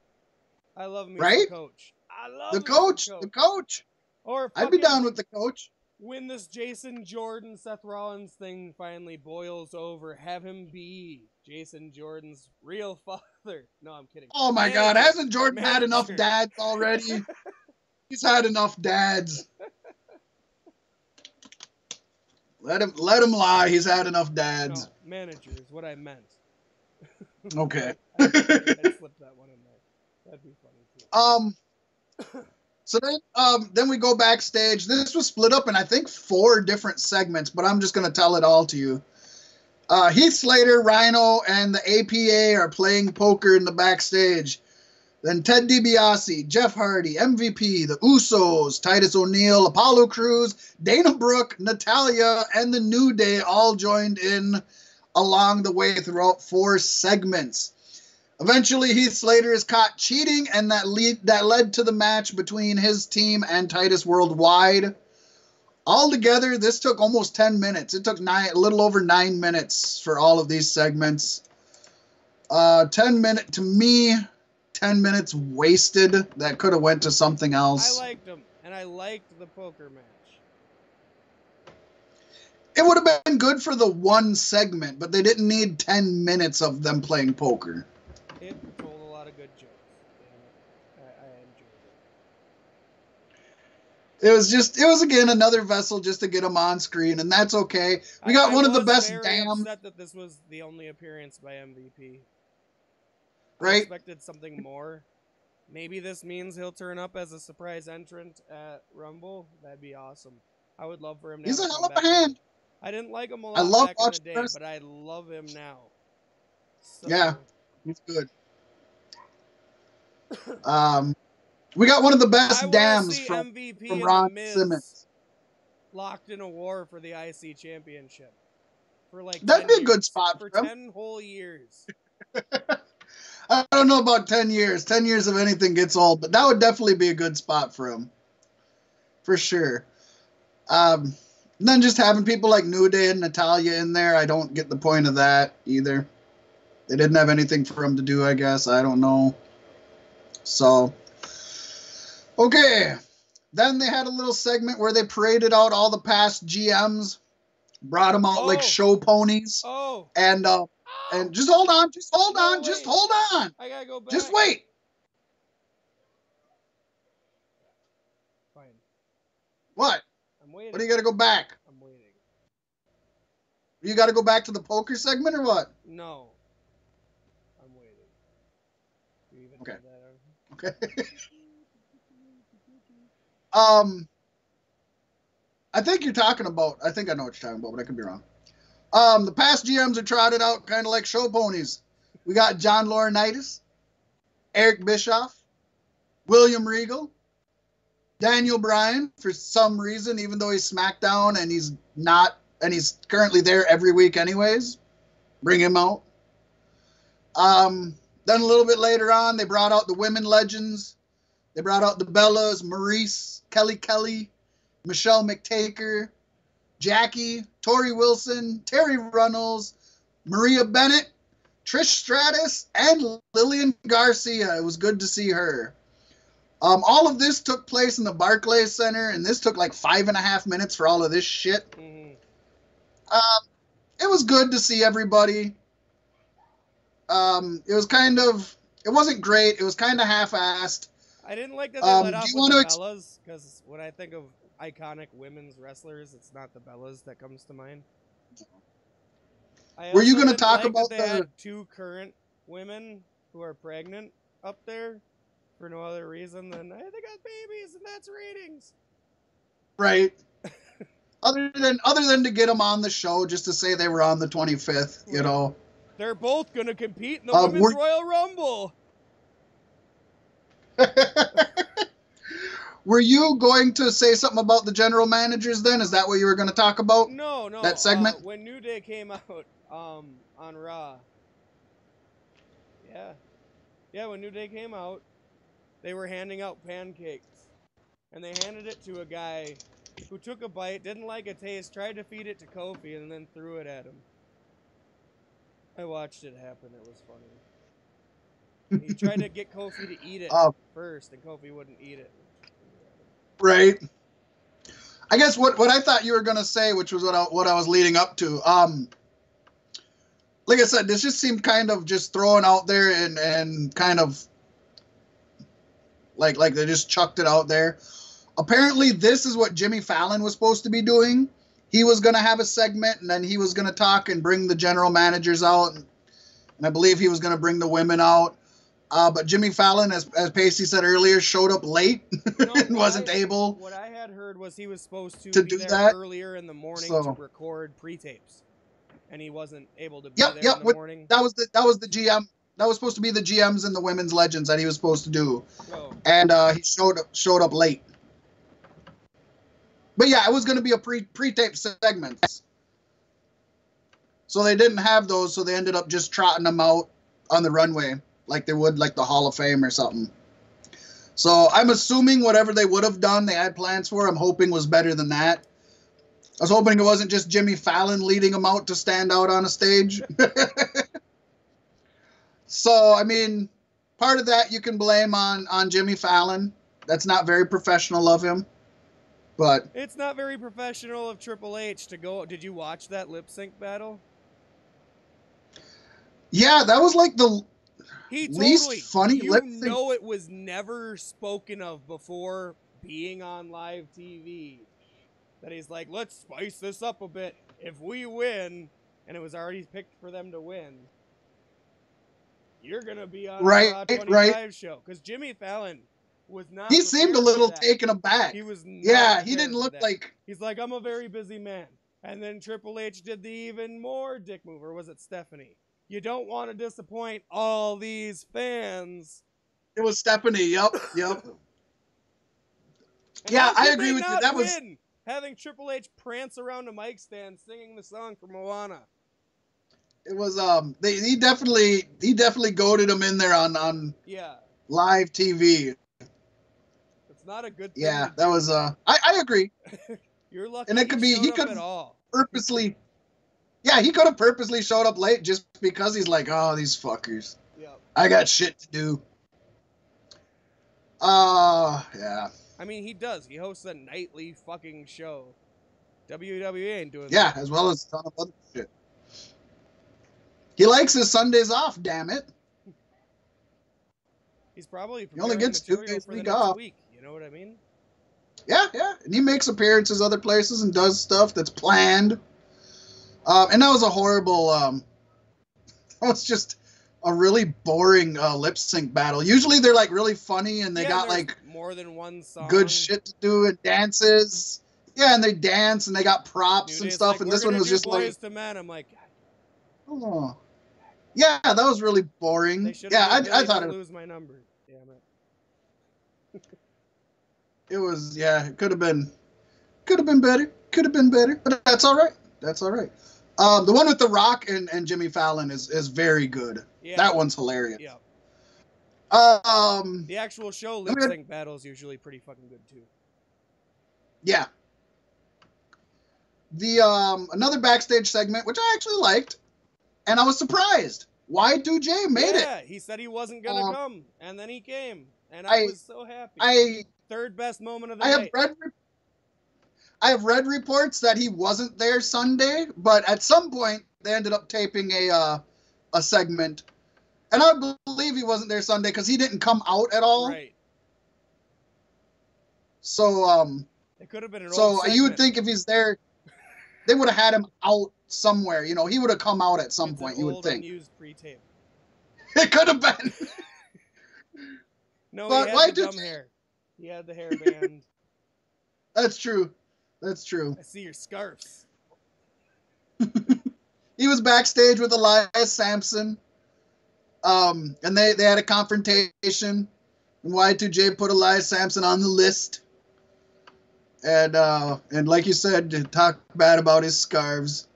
I love me Right? some Coach. I The love me coach. some The Coach. coach. Or I'd be fucking down with the coach. when this Jason Jordan, Seth Rollins thing finally boils over, have him be Jason Jordan's real father. No, I'm kidding. Oh my God. Manager. Hasn't Jordan had enough Manager. dads already? He's had enough dads. Let him lie. He's had enough dads. No, manager is what I meant. Okay. I slipped that one in there. That'd be funny too. So then we go backstage. This was split up in I think 4 different segments, but I'm just gonna tell it all to you. Heath Slater, Rhino, and the APA are playing poker in the backstage. Then Ted DiBiase, Jeff Hardy, MVP, the Usos, Titus O'Neil, Apollo Crews, Dana Brooke, Natalya, and the New Day all joined in along the way throughout 4 segments. Eventually, Heath Slater is caught cheating, and that led to the match between his team and Titus Worldwide. Altogether, this took almost 10 minutes. It took a little over 9 minutes for all of these segments. 10 minutes wasted. That could have went to something else. I liked them, and I liked the poker match. It would have been good for the 1 segment, but they didn't need 10 minutes of them playing poker. It told a lot of good jokes. I enjoyed it. It was again another vessel just to get them on screen, and that's okay. We got one of the best damn. Upset that this was the only appearance by MVP. Right? I expected something more. Maybe this means he'll turn up as a surprise entrant at Rumble. That'd be awesome. I would love for him to. He's a hell of a hand. I didn't like him a lot back in the day, but I love him now. So. Yeah, he's good. We got one of the best dams from Ron Simmons. Locked in a war for the IC championship. For like that'd be a good spot for him. 10 whole years. I don't know about 10 years. 10 years of anything gets old, but that would definitely be a good spot for him. For sure. Then just having people like New Day and Natalya in there, I don't get the point of that either. They didn't have anything for him to do, I guess. I don't know. So, okay. Then they had a little segment where they paraded out all the past GMs, brought them out like show ponies. And just hold on, just hold on. I gotta go back. Just wait. Fine. What? I'm waiting. What do you gotta go back? I'm waiting. You gotta go back to the poker segment or what? No. I'm waiting. You even okay. That okay. I think you're talking about, I think I know what you're talking about, but I could be wrong. The past GMs are trotted out kind of like show ponies. We got John Laurinaitis, Eric Bischoff, William Regal, Daniel Bryan, for some reason, even though he's SmackDown and he's not, and he's currently there every week anyways. Bring him out. Then a little bit later on, they brought out the women legends. They brought out the Bellas, Maurice, Kelly, Michelle McTaker, Jackie, Tori Wilson, Terry Runnels, Maria Bennett, Trish Stratus, and Lillian Garcia. It was good to see her. All of this took place in the Barclays Center, and this took like 5.5 minutes for all of this shit. Mm-hmm. It was good to see everybody. It wasn't great. It was kind of half-assed. I didn't like that they let off with the Bellas, because when I think of iconic women's wrestlers, it's not the Bellas that comes to mind. Were you going to talk about they had 2 current women who are pregnant up there for no other reason than they got babies and that's ratings. Right. other than to get them on the show just to say they were on the 25th, you know. They're both going to compete in the Women's Royal Rumble. Were you going to say something about the general managers then? Is that what you were going to talk about? No. That segment? When New Day came out on Raw. Yeah, when New Day came out, they were handing out pancakes. And they handed it to a guy who took a bite, didn't like a taste, tried to feed it to Kofi, and then threw it at him. I watched it happen. It was funny. He tried to get Kofi to eat it first, and Kofi wouldn't eat it. Right. I guess what I thought you were gonna say, which was what I was leading up to. Like I said, this just seemed kind of just thrown out there and kind of like they just chucked it out there. Apparently, this is what Jimmy Fallon was supposed to be doing. He was going to have a segment, and then he was going to talk and bring the general managers out, and I believe he was going to bring the women out. But Jimmy Fallon, as Pacey said earlier, showed up late and wasn't able. What I had heard was he was supposed to be there earlier in the morning to record pre-tapes, and he wasn't able to be there in the morning. That was the GM. That was supposed to be the GMs and the women's legends that he was supposed to do, and he showed up late. But yeah, it was going to be a pre-tape segments. So they didn't have those, so they ended up just trotting them out on the runway like they would like the Hall of Fame or something. So I'm assuming whatever they would have done, they had plans for, I'm hoping was better than that. I was hoping it wasn't just Jimmy Fallon leading them out to stand out on a stage. So, I mean, part of that you can blame on Jimmy Fallon. That's not very professional of him. But it's not very professional of Triple H to go. Did you watch that lip sync battle? Yeah, that was like the least funny lip sync. You know, it was never spoken of before being on live TV. That he's like, let's spice this up a bit. If we win, and it was already picked for them to win, you're gonna be on the Raw 25 show. Because Jimmy Fallon was not. He seemed a little taken aback. He was. Yeah, he didn't look like. He's like, I'm a very busy man. And then Triple H did the even more dick move, or was it Stephanie? You don't want to disappoint all these fans. It was Stephanie. Yep. Yeah, I agree with you. That was having Triple H prance around a mic stand singing the song from Moana. It was he definitely goaded him in there on live TV. It's not a good thing. Yeah, that was I agree. You're lucky. And it could be he could purposely. Yeah, he could have purposely showed up late just because he's like, oh, these fuckers. Yep. I got shit to do. Yeah. I mean, he does. He hosts a nightly fucking show. WWE ain't doing that. Yeah, as well as a ton of other shit. He likes his Sundays off, damn it. He's probably he only gets 2 days a week off. You know what I mean? Yeah. And he makes appearances other places and does stuff that's planned. And that was a horrible, that was just a really boring lip sync battle. Usually they're like really funny and they got like more than one song. Good shit to do and dances. Yeah, and they dance and they got props and stuff. Like, and this one was just Boys to Men. I'm like, oh, yeah, that was really boring. Yeah, I thought it. Lose my number. Damn it. It was it could have been better, but that's all right. The one with The Rock and Jimmy Fallon is very good. Yeah. That one's hilarious. Yeah. The actual show lip sync battle is usually pretty fucking good too. Yeah. The another backstage segment, which I actually liked, and I was surprised. Y2J made it. Yeah, he said he wasn't gonna come, and then he came, and I was so happy. Third best moment of the night. I have read reports that he wasn't there Sunday, but at some point they ended up taping a segment, and I believe he wasn't there Sunday because he didn't come out at all. Right. So it could have been an old segment. You would think if he's there, they would have had him out somewhere. You know, he would have come out at some point. You would think. Unused pre-tape. It could have been. No, but he had the dumb hair. He had the hairband. That's true. I see your scarves. He was backstage with Elias Sampson. And they had a confrontation. And Y2J put Elias Sampson on the list. And like you said, talk bad about his scarves.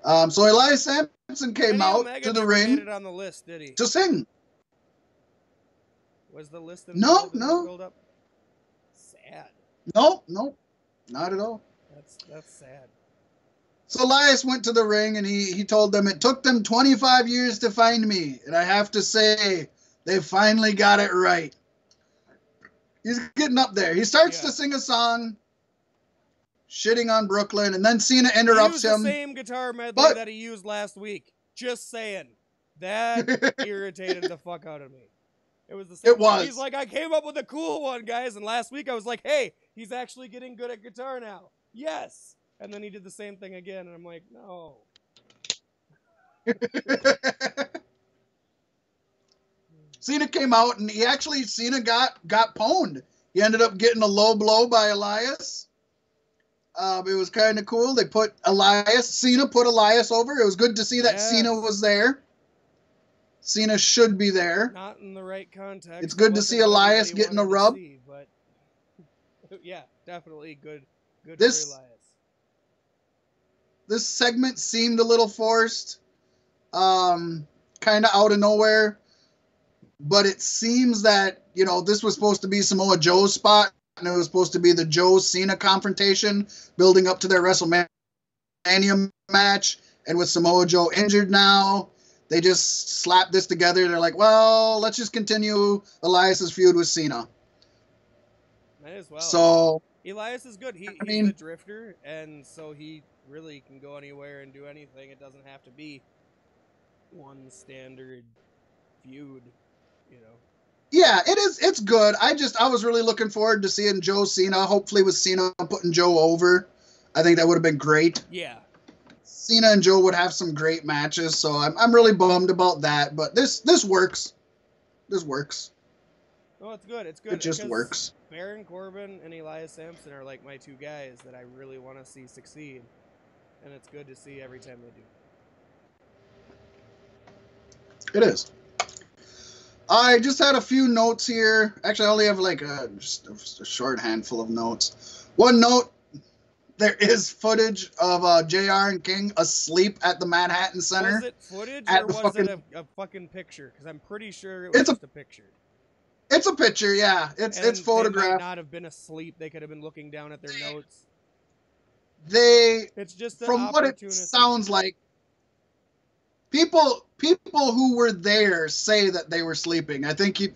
So Elias Sampson came out to the ring. Made it on the list, did he? To sing. Was the list no. Up? Sad. No, not at all. That's sad. So Elias went to the ring and he told them it took them 25 years to find me, and I have to say They finally got it right. He's getting up there. He starts to sing a song, shitting on Brooklyn, and then Cena interrupts him. The same guitar medley that he used last week. Just saying. That irritated the fuck out of me. It was the same. It was. He's like, I came up with a cool one, guys. And last week I was like, hey, he's actually getting good at guitar now. Yes. And then he did the same thing again, and I'm like, no. Cena came out, and Cena got pwned. He ended up getting a low blow by Elias. It was kind of cool. Cena put Elias over. It was good to see that Cena was there. Cena should be there. Not in the right context. It's good to see Elias getting a rub. But yeah, definitely good for Elias. This segment seemed a little forced, kind of out of nowhere. But it seems that, this was supposed to be Samoa Joe's spot, and it was supposed to be the Joe-Cena confrontation building up to their WrestleMania match. And with Samoa Joe injured now, they just slapped this together. They're like, well, let's just continue Elias's feud with Cena. Might as well. So Elias is good. He's a drifter, and so he really can go anywhere and do anything. It doesn't have to be one standard feud. Yeah, it is. It's good. I was really looking forward to seeing Joe Cena. Hopefully with Cena putting Joe over. I think that would have been great. Yeah. Cena and Joe would have some great matches, so I'm really bummed about that. But this works. This works. Oh, it's good. It's good. It just works. Baron Corbin and Elias Sampson are like my two guys that I really want to see succeed, and it's good to see every time they do. It is. I just had a few notes here. Actually, I only have just a short handful of notes. One note, there is footage of JR and King asleep at the Manhattan Center. Was it footage or was it a fucking picture? Because I'm pretty sure it was just a picture. It's a picture, yeah. It's photographed. They might not have been asleep. They could have been looking down at their notes. It's just from what it sounds like, people who were there say that they were sleeping. I think you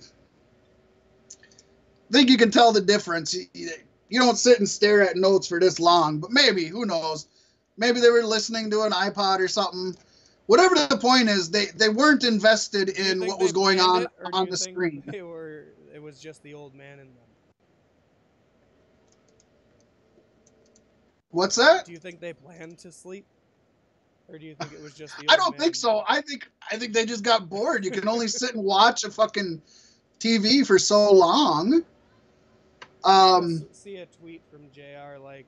can tell the difference. You don't sit and stare at notes for this long, but maybe, who knows? Maybe they were listening to an iPod or something. Whatever the point is, they weren't invested in what was going on the screen. It was just the old man in them. What's that? Do you think they planned to sleep? Or do you think it was just the old I don't think so. I think they just got bored. You can only sit and watch a fucking TV for so long. See a tweet from JR like,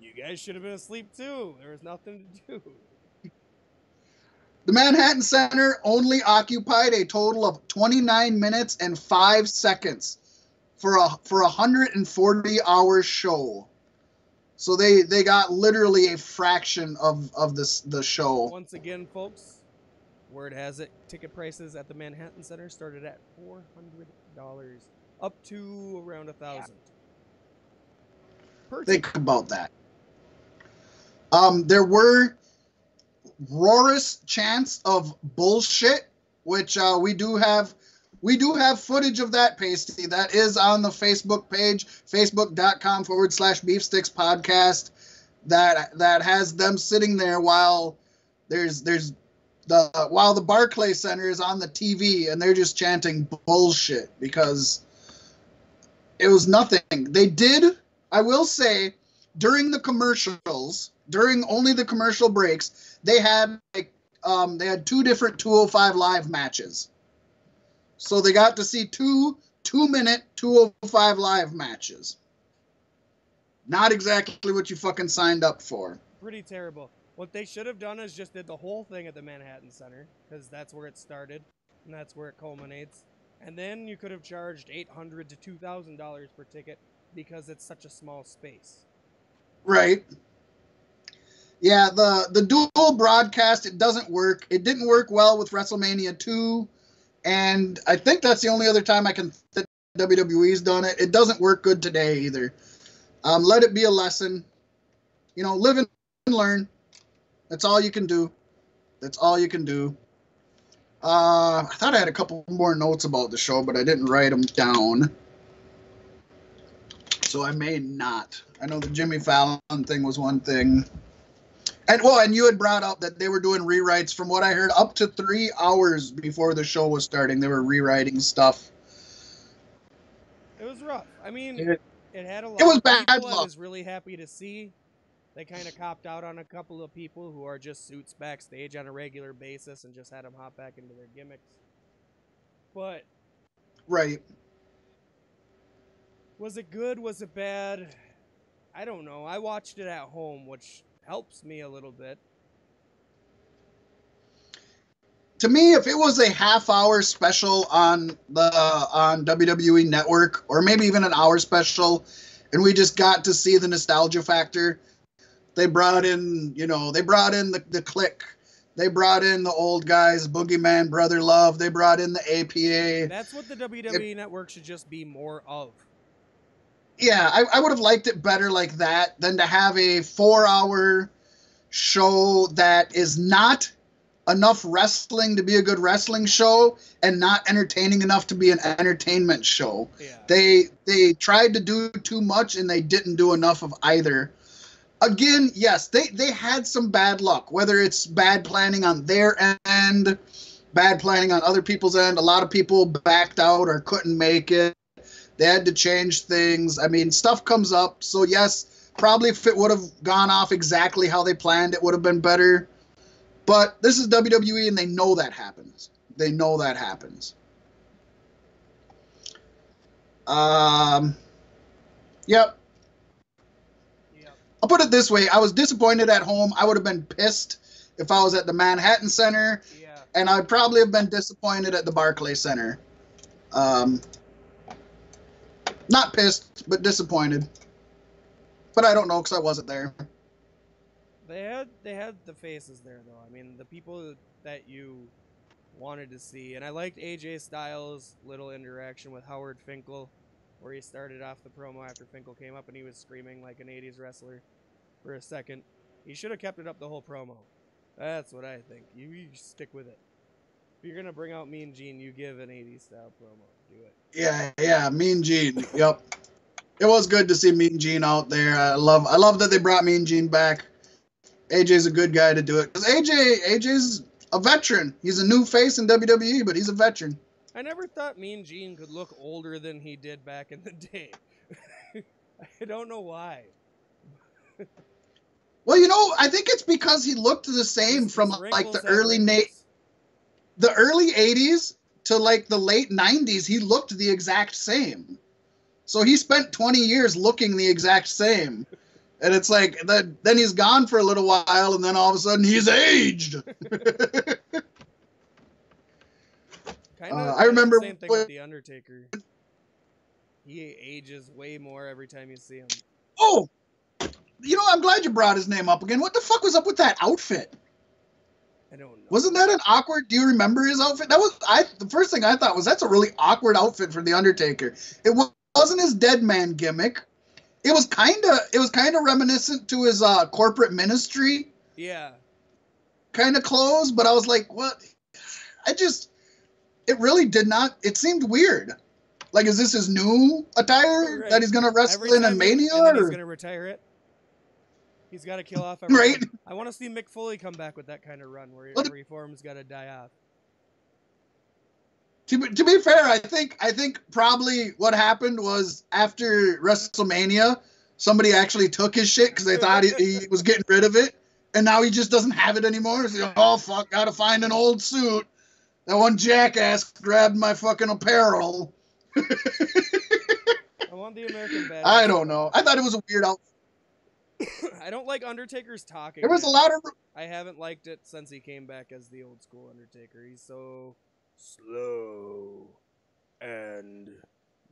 you guys should have been asleep too. There was nothing to do. The Manhattan Center only occupied a total of 29 minutes and 5 seconds for a 140-hour show. So they got literally a fraction of the show. Once again, folks, word has it, ticket prices at the Manhattan Center started at $400 up to around $1,000. Think about that. There were roarous chants of bullshit, which we do have footage of that, Pasty. That is on the Facebook page, facebook.com/beefsticks podcast. That has them sitting there while while the Barclays Center is on the TV, and they're just chanting bullshit because it was nothing. They did, I will say, during the commercials, during only the commercial breaks, they had two different 205 Live matches. So they got to see two 2-minute 205 Live matches. Not exactly what you fucking signed up for. Pretty terrible. What they should have done is just did the whole thing at the Manhattan Center, because that's where it started, and that's where it culminates. And then you could have charged $800 to $2,000 per ticket, because it's such a small space. Right. Yeah, the dual broadcast, it doesn't work. It didn't work well with WrestleMania 2, and I think that's the only other time I can think WWE's done it. It doesn't work good today either. Let it be a lesson. Live and learn. That's all you can do. That's all you can do. I thought I had a couple more notes about the show, but I didn't write them down. So I may not. I know the Jimmy Fallon thing was one thing. And you had brought up that they were doing rewrites, from what I heard, up to 3 hours before the show was starting. They were rewriting stuff. It was rough. I mean, it had a lot it was of bad people luck. I was really happy to see. They kind of copped out on a couple of people who are just suits backstage on a regular basis and just had them hop back into their gimmicks. But right. Was it good? Was it bad? I don't know. I watched it at home, which helps me a little bit. To me, if it was a half-hour special on WWE Network, or maybe even an hour special, and we just got to see the nostalgia factor, they brought in the Clique. They brought in the old guys, Boogeyman, Brother Love. They brought in the APA. That's what the WWE Network should just be more of. Yeah, I would have liked it better like that than to have a 4-hour show that is not enough wrestling to be a good wrestling show and not entertaining enough to be an entertainment show. Yeah. They tried to do too much and they didn't do enough of either. Again, yes, they had some bad luck, whether it's bad planning on their end, bad planning on other people's end. A lot of people backed out or couldn't make it. They had to change things. I mean, stuff comes up. So, yes, probably if it would have gone off exactly how they planned, it would have been better. But this is WWE, and they know that happens. They know that happens. Yep. I'll put it this way. I was disappointed at home. I would have been pissed if I was at the Manhattan Center. Yeah. And I'd probably have been disappointed at the Barclays Center. Not pissed, but disappointed. But I don't know because I wasn't there. They had the faces there, though. I mean, the people that you wanted to see. And I liked AJ Styles' little interaction with Howard Finkel, where he started off the promo after Finkel came up and he was screaming like an 80s wrestler for a second. He should have kept it up the whole promo. That's what I think. You stick with it. If you're going to bring out Mean Gene, you give an 80s style promo. Do it. Yeah, Mean Gene. Yep. It was good to see Mean Gene out there. I love that they brought Mean Gene back. AJ's a good guy to do it. Because AJ's a veteran. He's a new face in WWE, but he's a veteran. I never thought Mean Gene could look older than he did back in the day. I don't know why. Well, I think it's because he looked the same from like the early 80s to like the late 90s. He looked the exact same. So he spent 20 years looking the exact same. And it's like, then he's gone for a little while, and then all of a sudden he's aged. I remember the same thing with The Undertaker. He ages way more every time you see him. Oh! I'm glad you brought his name up again. What the fuck was up with that outfit? I don't know. Wasn't that an awkward... Do you remember his outfit? The first thing I thought was, that's a really awkward outfit for The Undertaker. It wasn't his dead man gimmick. It was kind of reminiscent to his corporate ministry. Yeah. Kind of clothes, but I was like, what? It really did not... It seemed weird. Like, is this his new attire that he's going to wrestle in Mania? And then he's going to retire it. He's got to kill off everyone. Right? I want to see Mick Foley come back with that kind of run where Reform's got to die off. To be fair, I think probably what happened was after WrestleMania, somebody actually took his shit because they thought he was getting rid of it, and now he just doesn't have it anymore. So, oh, fuck, gotta find an old suit. That one jackass grabbed my fucking apparel. I want the American Badass. I don't know. I thought it was a weird outfit. I don't like Undertaker's talking. There was a lot of... I haven't liked it since he came back as the old school Undertaker. He's so slow and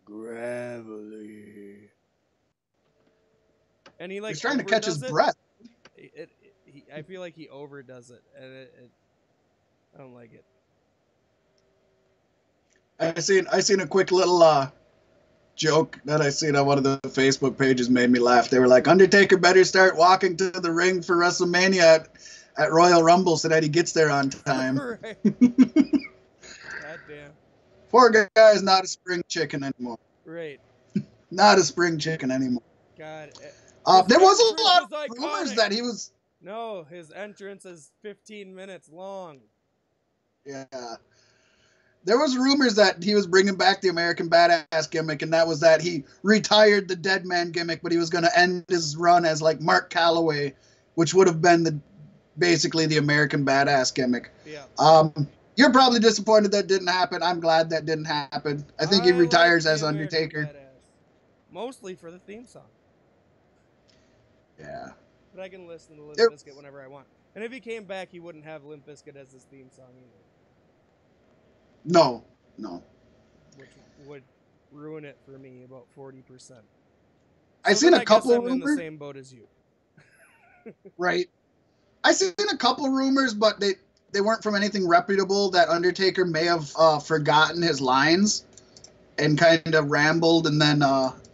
gravelly. And he's trying to catch his breath. I feel like he overdoes it, and I don't like it. I seen a quick little joke that I seen on one of the Facebook pages made me laugh. They were like, Undertaker better start walking to the ring for WrestleMania at Royal Rumble so that he gets there on time. Right. Yeah. Poor guy is not a spring chicken anymore. Right. Not a spring chicken anymore. God. There was a lot of iconic. rumors that he was. No, his entrance is 15 minutes long. Yeah. There was rumors that he was bringing back the American Badass gimmick, and that was that he retired the Dead Man gimmick, but he was going to end his run as like Mark Calloway, which would have been basically the American Badass gimmick. Yeah. You're probably disappointed that didn't happen. I'm glad that didn't happen. I think he retires as Undertaker. Badass. Mostly for the theme song. Yeah. But I can listen to Limp Bizkit whenever I want. And if he came back, he wouldn't have Limp Bizkit as his theme song either. No. Which would ruin it for me about 40%. I've seen a couple rumors. I'm in the same boat as you. Right. I've seen a couple rumors, but they weren't from anything reputable. That Undertaker may have forgotten his lines and kind of rambled, and then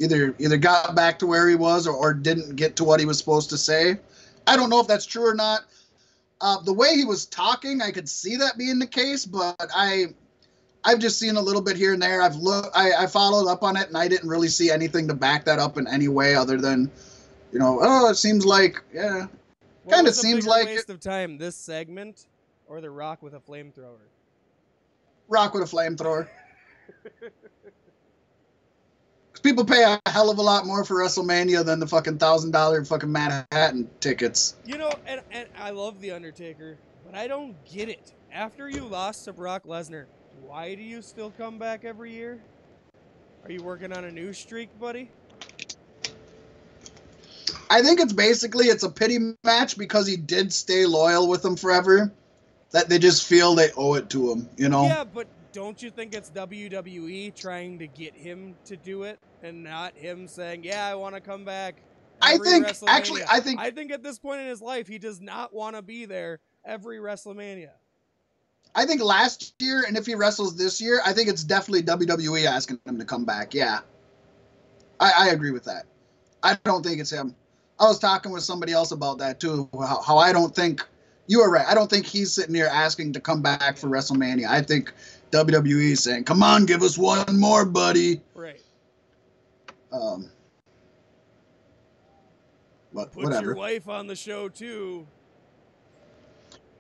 either got back to where he was or didn't get to what he was supposed to say. I don't know if that's true or not. The way he was talking, I could see that being the case, but I've just seen a little bit here and there. I followed up on it, and I didn't really see anything to back that up in any way other than, it seems like, yeah. Kind of seems like waste of time, this segment or the Rock with a flamethrower. Rock with a flamethrower. Because people pay a hell of a lot more for WrestleMania than the fucking $1,000 fucking Manhattan tickets. And I love The Undertaker, but I don't get it. After you lost to Brock Lesnar, why do you still come back every year? Are you working on a new streak, buddy? I think it's a pity match because he did stay loyal with them forever, that they just feel they owe it to him, Yeah, but don't you think it's WWE trying to get him to do it and not him saying, yeah, I want to come back? I think at this point in his life, he does not want to be there every WrestleMania. I think last year, and if he wrestles this year, I think it's definitely WWE asking him to come back. Yeah. I agree with that. I don't think it's him. I was talking with somebody else about that too, how I don't think, you are right, I don't think he's sitting here asking to come back for WrestleMania. I think WWE is saying, come on, give us one more, buddy. Right. But Put whatever. your wife on the show too.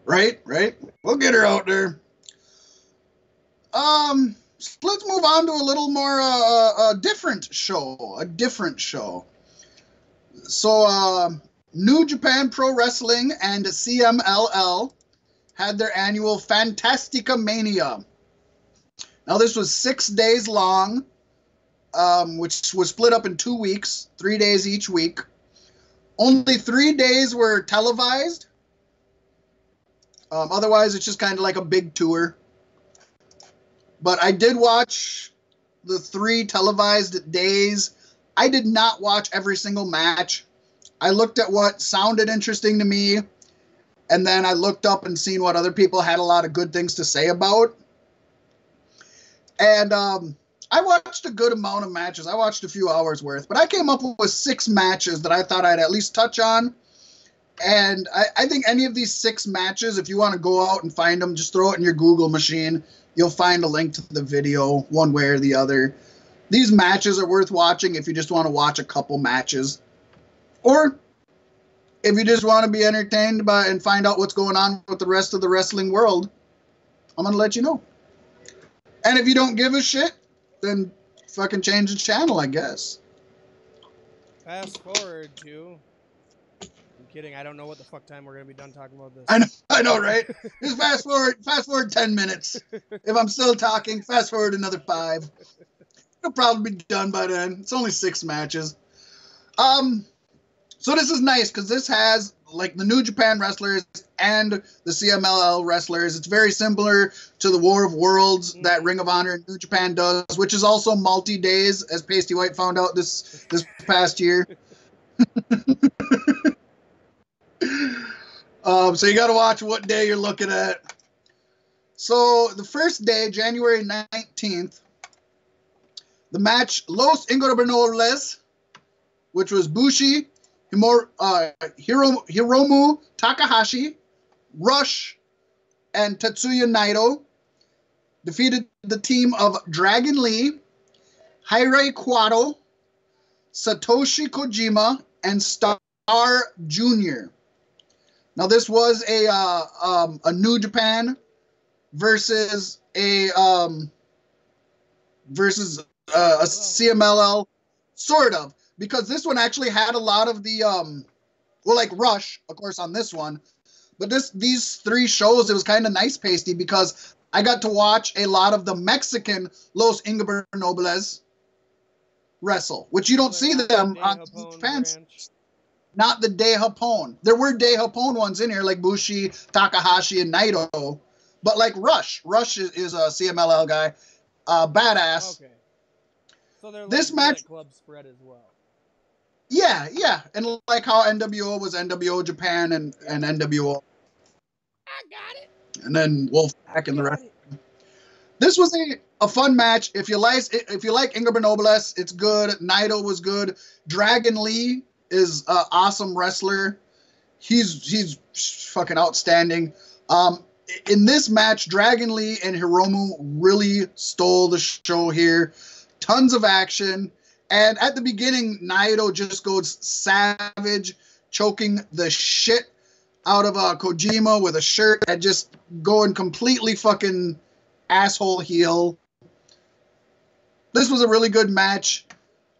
Right. We'll get her out there. Let's move on to a little more a different show. So, New Japan Pro Wrestling and CMLL had their annual Fantastica Mania. Now, this was 6 days long, which was split up in 2 weeks, 3 days each week. Only 3 days were televised. Otherwise, it's just kind of like a big tour. But I did watch the 3 televised days. I did not watch every single match. I looked at what sounded interesting to me, and then I looked up and seen what other people had a lot of good things to say about. And I watched a good amount of matches. I watched a few hours worth, but I came up with 6 matches that I thought I'd at least touch on. And I think any of these 6 matches, if you want to go out and find them, just throw it in your Google machine. You'll find a link to the video one way or the other. These matches are worth watching if you just want to watch a couple matches. Or if you just want to be entertained by and find out what's going on with the rest of the wrestling world, I'm going to let you know. And if you don't give a shit, then fucking change the channel, I guess. Fast forward to... I'm kidding. I don't know what the fuck time we're going to be done talking about this. I know, right? Just fast forward 10 minutes. If I'm still talking, fast forward another 5. It'll probably be done by then. It's only 6 matches. So this is nice because this has like the New Japan wrestlers and the CMLL wrestlers. It's very similar to the War of Worlds that Ring of Honor and New Japan does, which is also multi-days, as Pasty White found out this past year. So you got to watch what day you're looking at. So the first day, January 19th, the match Los Ingobernables, which was Bushi, Hiromu Takahashi, Rush, and Tetsuya Naito. defeated the team of Dragon Lee, Hirai Kawato, Satoshi Kojima, and Star Jr. Now this was a New Japan versus a CMLL, sort of, because this one actually had a lot of the well, like Rush, of course, on this one, but these 3 shows, it was kind of nice pasty because I got to watch a lot of the Mexican Los Ingobernables wrestle, which you don't see them on Japan. Not the De Japón. There were De Japón ones in here, like Bushi, Takahashi, and Naito. But like Rush is a CMLL guy, badass. Okay. So they're this match club spread as well. Yeah, and like how NWO was NWO Japan and NWO. I got it. And then Wolfpack and the rest. This was a fun match. If you like Ingobernables, it's good. Naito was good. Dragon Lee is an awesome wrestler. He's fucking outstanding. In this match, Dragon Lee and Hiromu really stole the show here. Tons of action. And at the beginning, Naito just goes savage, choking the shit out of Kojima with a shirt and just going completely fucking asshole heel. This was a really good match.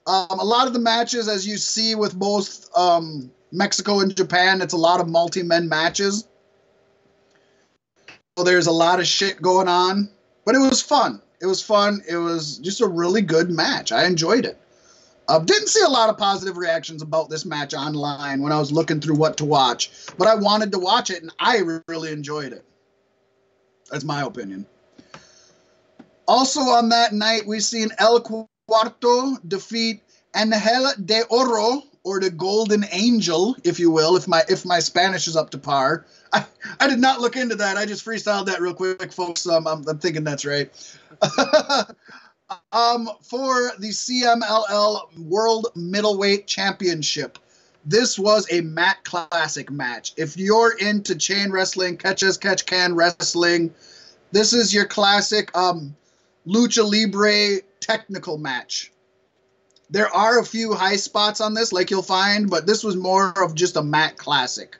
A lot of the matches, as you see with both Mexico and Japan, it's a lot of multi-men matches. So there's a lot of shit going on. But it was fun. It was just a really good match. I enjoyed it. Didn't see a lot of positive reactions about this match online when I was looking through what to watch. But I wanted to watch it, and I really enjoyed it. That's my opinion. Also on that night, we seen El Cuarto defeat Angel de Oro, or the Golden Angel, if you will, if my Spanish is up to par. I did not look into that. I just freestyled that real quick, folks. I'm thinking that's right. For the CMLL World Middleweight Championship. This was a Matt Classic match. If you're into chain wrestling, catch-as-catch-can wrestling, this is your classic Lucha Libre technical match. There are a few high spots on this, like you'll find, but this was more of just a Matt Classic.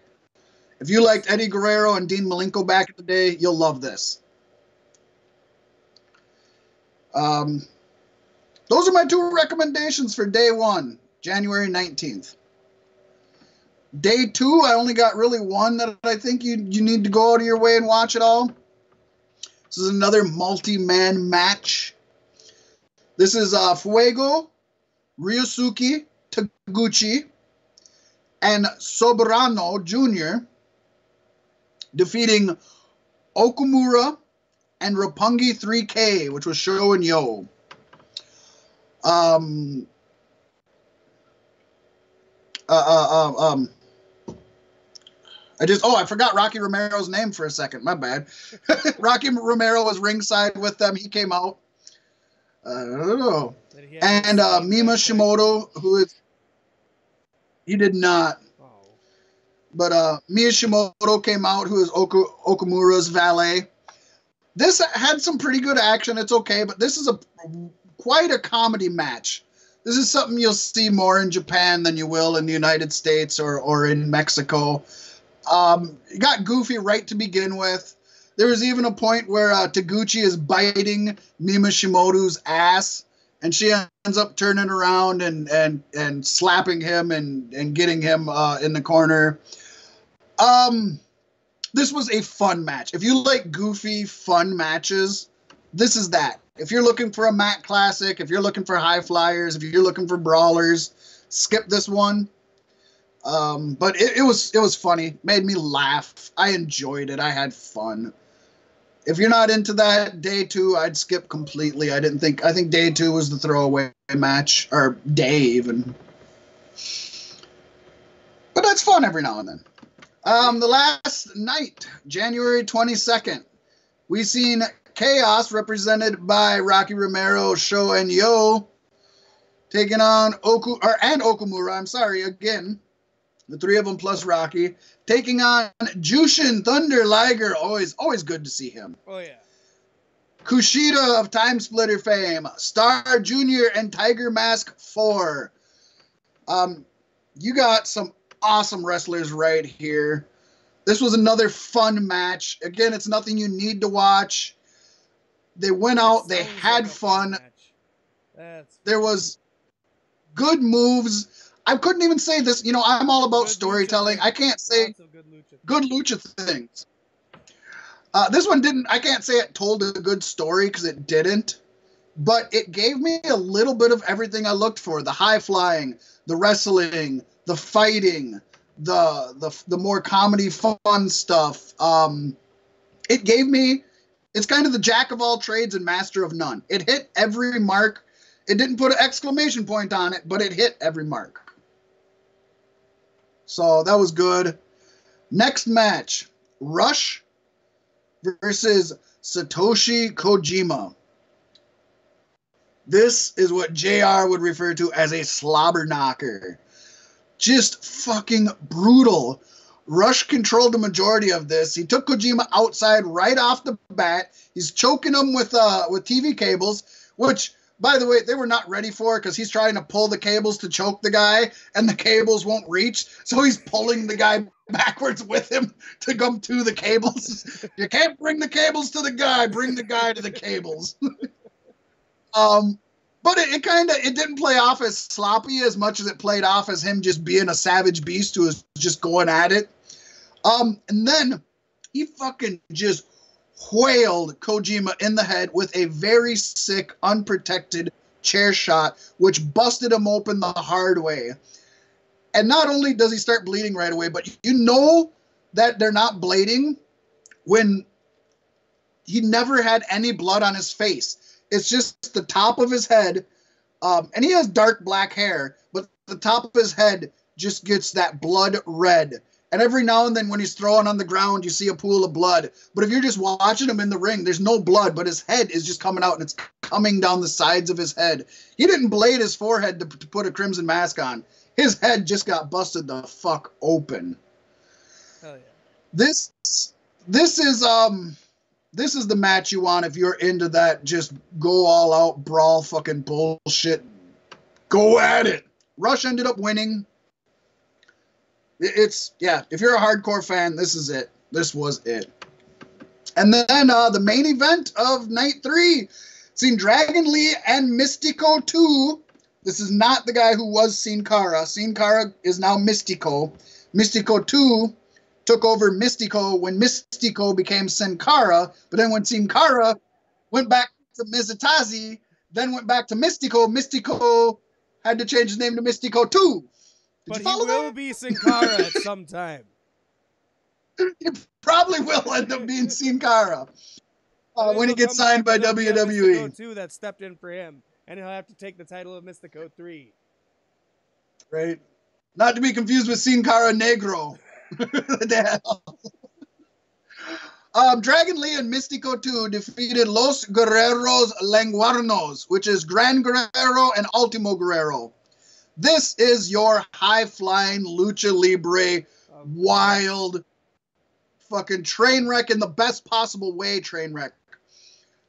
If you liked Eddie Guerrero and Dean Malenko back in the day, you'll love this. Those are my 2 recommendations for day 1, January 19th. Day 2, I only got really 1 that I think you need to go out of your way and watch it all. This is another multi-man match. This is Fuego, Ryosuke Taguchi, and Soberano Jr. defeating Okumura and Roppongi 3K, which was Sho and Yo. I forgot Rocky Romero's name for a second. My bad. Rocky Romero was ringside with them. He came out. I don't know. And Mima Shimoto, he did not. Oh. But Mia Shimoto came out, who is Okumura's valet. This had some pretty good action. It's okay, but this is quite a comedy match. This is something you'll see more in Japan than you will in the United States or in Mexico. It got goofy right to begin with. There was even a point where Taguchi is biting Mima Shimoto's ass, and she ends up turning around and slapping him and getting him in the corner. This was a fun match. If you like goofy, fun matches, this is that. If you're looking for a Matt Classic, if you're looking for high flyers, if you're looking for brawlers, skip this one. But it was funny. Made me laugh. I enjoyed it. I had fun. If you're not into that, day 2, I'd skip completely. I think day 2 was the throwaway match, or day even. But that's fun every now and then. The last night, January 22nd, we seen Chaos, represented by Rocky Romero, Sho, and Yo, taking on Okumura. I'm sorry, again, the 3 of them plus Rocky, taking on Jushin Thunder Liger. Always good to see him. Oh yeah. Kushida of Time Splitter fame, Star Jr. and Tiger Mask 4. You got some awesome wrestlers right here. This was another fun match. Again, it's nothing you need to watch. They went out, they had fun. There was good moves. I couldn't even say this. You know, I'm all about storytelling. I can't say good lucha things. This one didn't, I can't say it told a good story because it didn't. But it gave me a little bit of everything I looked for. The high flying, the wrestling, the fighting, the more comedy fun stuff. It gave me, it's kind of the jack of all trades and master of none. It hit every mark. It didn't put an exclamation point on it, but it hit every mark. So that was good. Next match, Rush versus Satoshi Kojima. This is what JR would refer to as a slobber knocker. Just fucking brutal. Rush controlled the majority of this. He took Kojima outside right off the bat. He's choking him with TV cables, which, by the way, they were not ready for because he's trying to pull the cables to choke the guy, and the cables won't reach. So he's pulling the guy backwards with him to come to the cables. You can't bring the cables to the guy. Bring the guy to the cables. But it didn't play off as sloppy as much as it played off as him just being a savage beast who was just going at it. And then he fucking just whaled Kojima in the head with a very sick, unprotected chair shot, which busted him open the hard way. And not only does he start bleeding right away, but you know that they're not bleeding when he never had any blood on his face. It's just the top of his head, and he has dark black hair, but the top of his head just gets that blood red. And every now and then when he's throwing on the ground, you see a pool of blood. But if you're just watching him in the ring, there's no blood, but his head is just coming out, and it's coming down the sides of his head. He didn't blade his forehead to put a crimson mask on. His head just got busted the fuck open. Hell yeah. This is the match you want if you're into that just go all out brawl fucking bullshit. Go at it. Rush ended up winning. If you're a hardcore fan, this is it. This was it. And then the main event of night 3, seen Dragon Lee and Mystico 2. This is not the guy who was Sin Cara. Sin Cara is now Mystico. Mystico 2 took over Mystico when Mystico became Sin Cara, but then when Sin Cara went back to Mizutazi, then went back to Mystico, Mystico had to change his name to Mystico 2. But he will be Sin Cara at some time. He probably will end up being Sin Cara when he gets signed by WWE. Mystico 2 that stepped in for him, and he'll have to take the title of Mystico 3. Right. Not to be confused with Sin Cara Negro. Dragon Lee and Mystico 2 defeated Los Guerreros Lenguarnos, which is Gran Guerrero and Ultimo Guerrero. This is your high-flying lucha libre, wild fucking train wreck in the best possible way train wreck.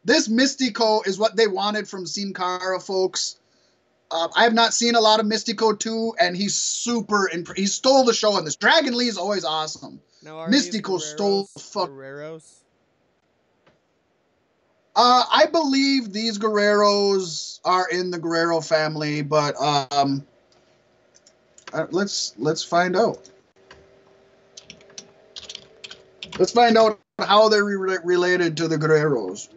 This Mystico is what they wanted from Sin Cara, folks. I have not seen a lot of Mystico 2, and he's super he stole the show on this. Dragon Lee is always awesome. Now, Mystico stole the fuck. Guerreros? I believe these Guerreros are in the Guerrero family, but let's find out. Let's find out how they're related to the Guerreros.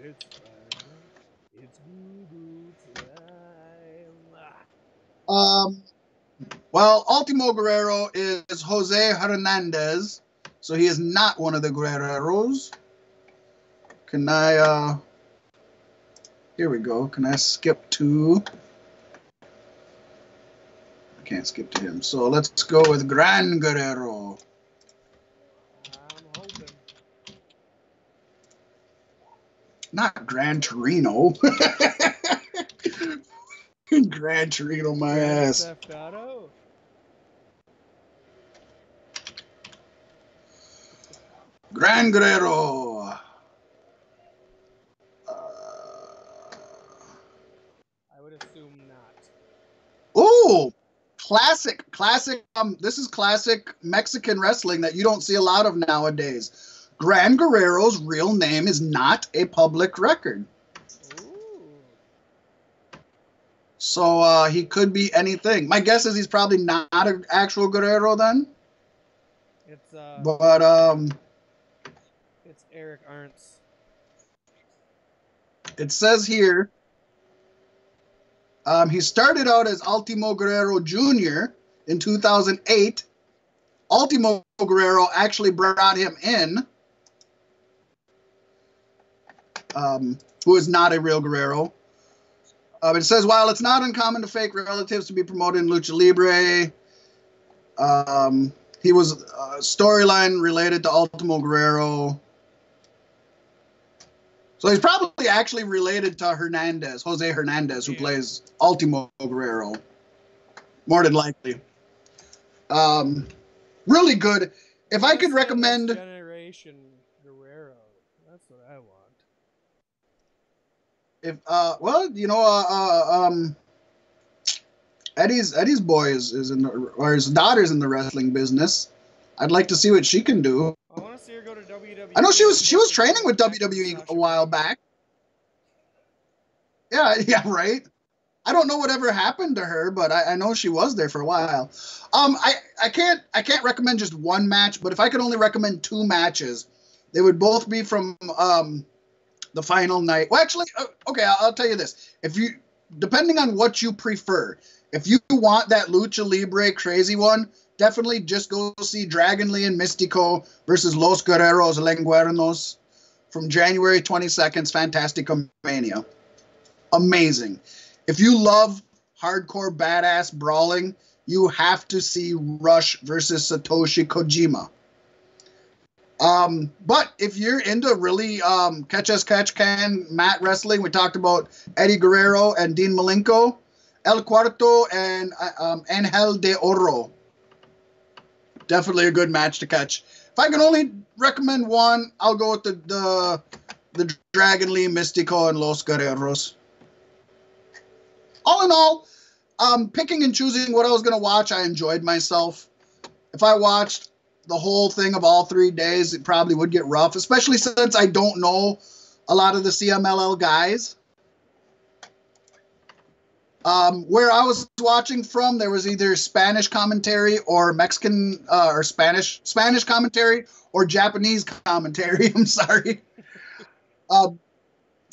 Well, Ultimo Guerrero is Jose Hernandez, so he is not one of the Guerreros. Can I, here we go. Can I skip to? I can't skip to him. So let's go with Gran Guerrero. I'm hoping. Not Gran Torino. Gran Torino, my ass. Gran Guerrero. Oh, classic. This is classic Mexican wrestling that you don't see a lot of nowadays. Gran Guerrero's real name is not a public record. Ooh. So he could be anything. My guess is he's probably not an actual Guerrero then. It's it's Eric Arntz. It says here he started out as Ultimo Guerrero Jr. in 2008. Ultimo Guerrero actually brought him in, who is not a real Guerrero. It says, while it's not uncommon to fake relatives to be promoted in Lucha Libre, he was a storyline related to Ultimo Guerrero. So he's probably actually related to Jose Hernandez, who plays Ultimo Guerrero. More than likely. Really good. If I could recommend... Generation Guerrero. That's what I want. If well, you know, Eddie's boy is in or his daughter's in the wrestling business. I'd like to see what she can do. I want to see her go to WWE. I know she was training with WWE a while back. Yeah, right. I don't know whatever happened to her, but I know she was there for a while. I can't recommend just one match, but if I could only recommend 2 matches, they would both be from the final night. Well, actually, okay, I'll tell you this. Depending on what you prefer, if you want that Lucha Libre crazy one, definitely just go see Dragon Lee and Mystico versus Los Guerreros Lenguernos from January 22nd's Fantastica Mania. Amazing. If you love hardcore badass brawling, you have to see Rush versus Satoshi Kojima. But if you're into really catch as catch can mat wrestling, we talked about Eddie Guerrero and Dean Malenko, El Cuarto and Angel de Oro. Definitely a good match to catch. If I can only recommend one, I'll go with the Dragon Lee, Mystico, and Los Guerreros. All in all, picking and choosing what I was going to watch, I enjoyed myself. If I watched the whole thing of all 3 days, it probably would get rough, especially since I don't know a lot of the CMLL guys. Where I was watching from, there was either Spanish commentary or Mexican or Spanish commentary or Japanese commentary. I'm sorry.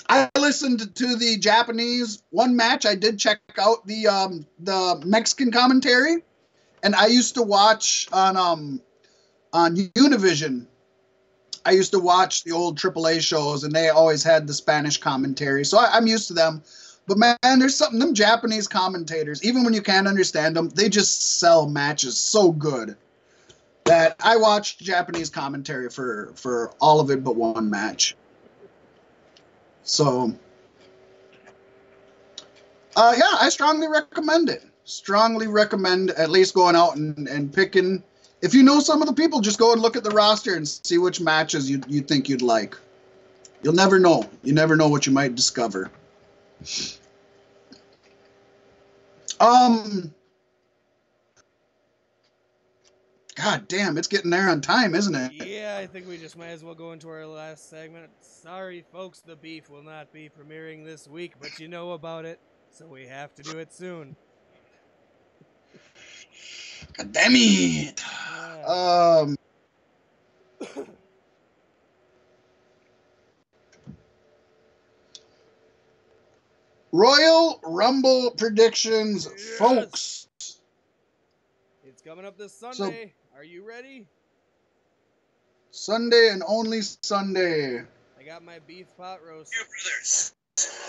I listened to the Japanese one match. I did check out the Mexican commentary, and I used to watch on Univision. I used to watch the old AAA shows, and they always had the Spanish commentary, so I'm used to them. But man, there's something, them Japanese commentators, even when you can't understand them, they just sell matches so good that I watched Japanese commentary for all of it but one match. So, yeah, I strongly recommend it. Strongly recommend at least going out and picking. If you know some of the people, just go and look at the roster and see which matches you think you'd like. You'll never know. You never know what you might discover. God damn, it's getting there on time, isn't it? Yeah, I think we just might as well go into our last segment. Sorry, folks, the beef will not be premiering this week, but you know about it, so we have to do it soon. God damn it. Yeah. Royal Rumble predictions, yes, folks. It's coming up this Sunday. So, are you ready? Sunday and only Sunday. I got my beef pot roast. 2 brothers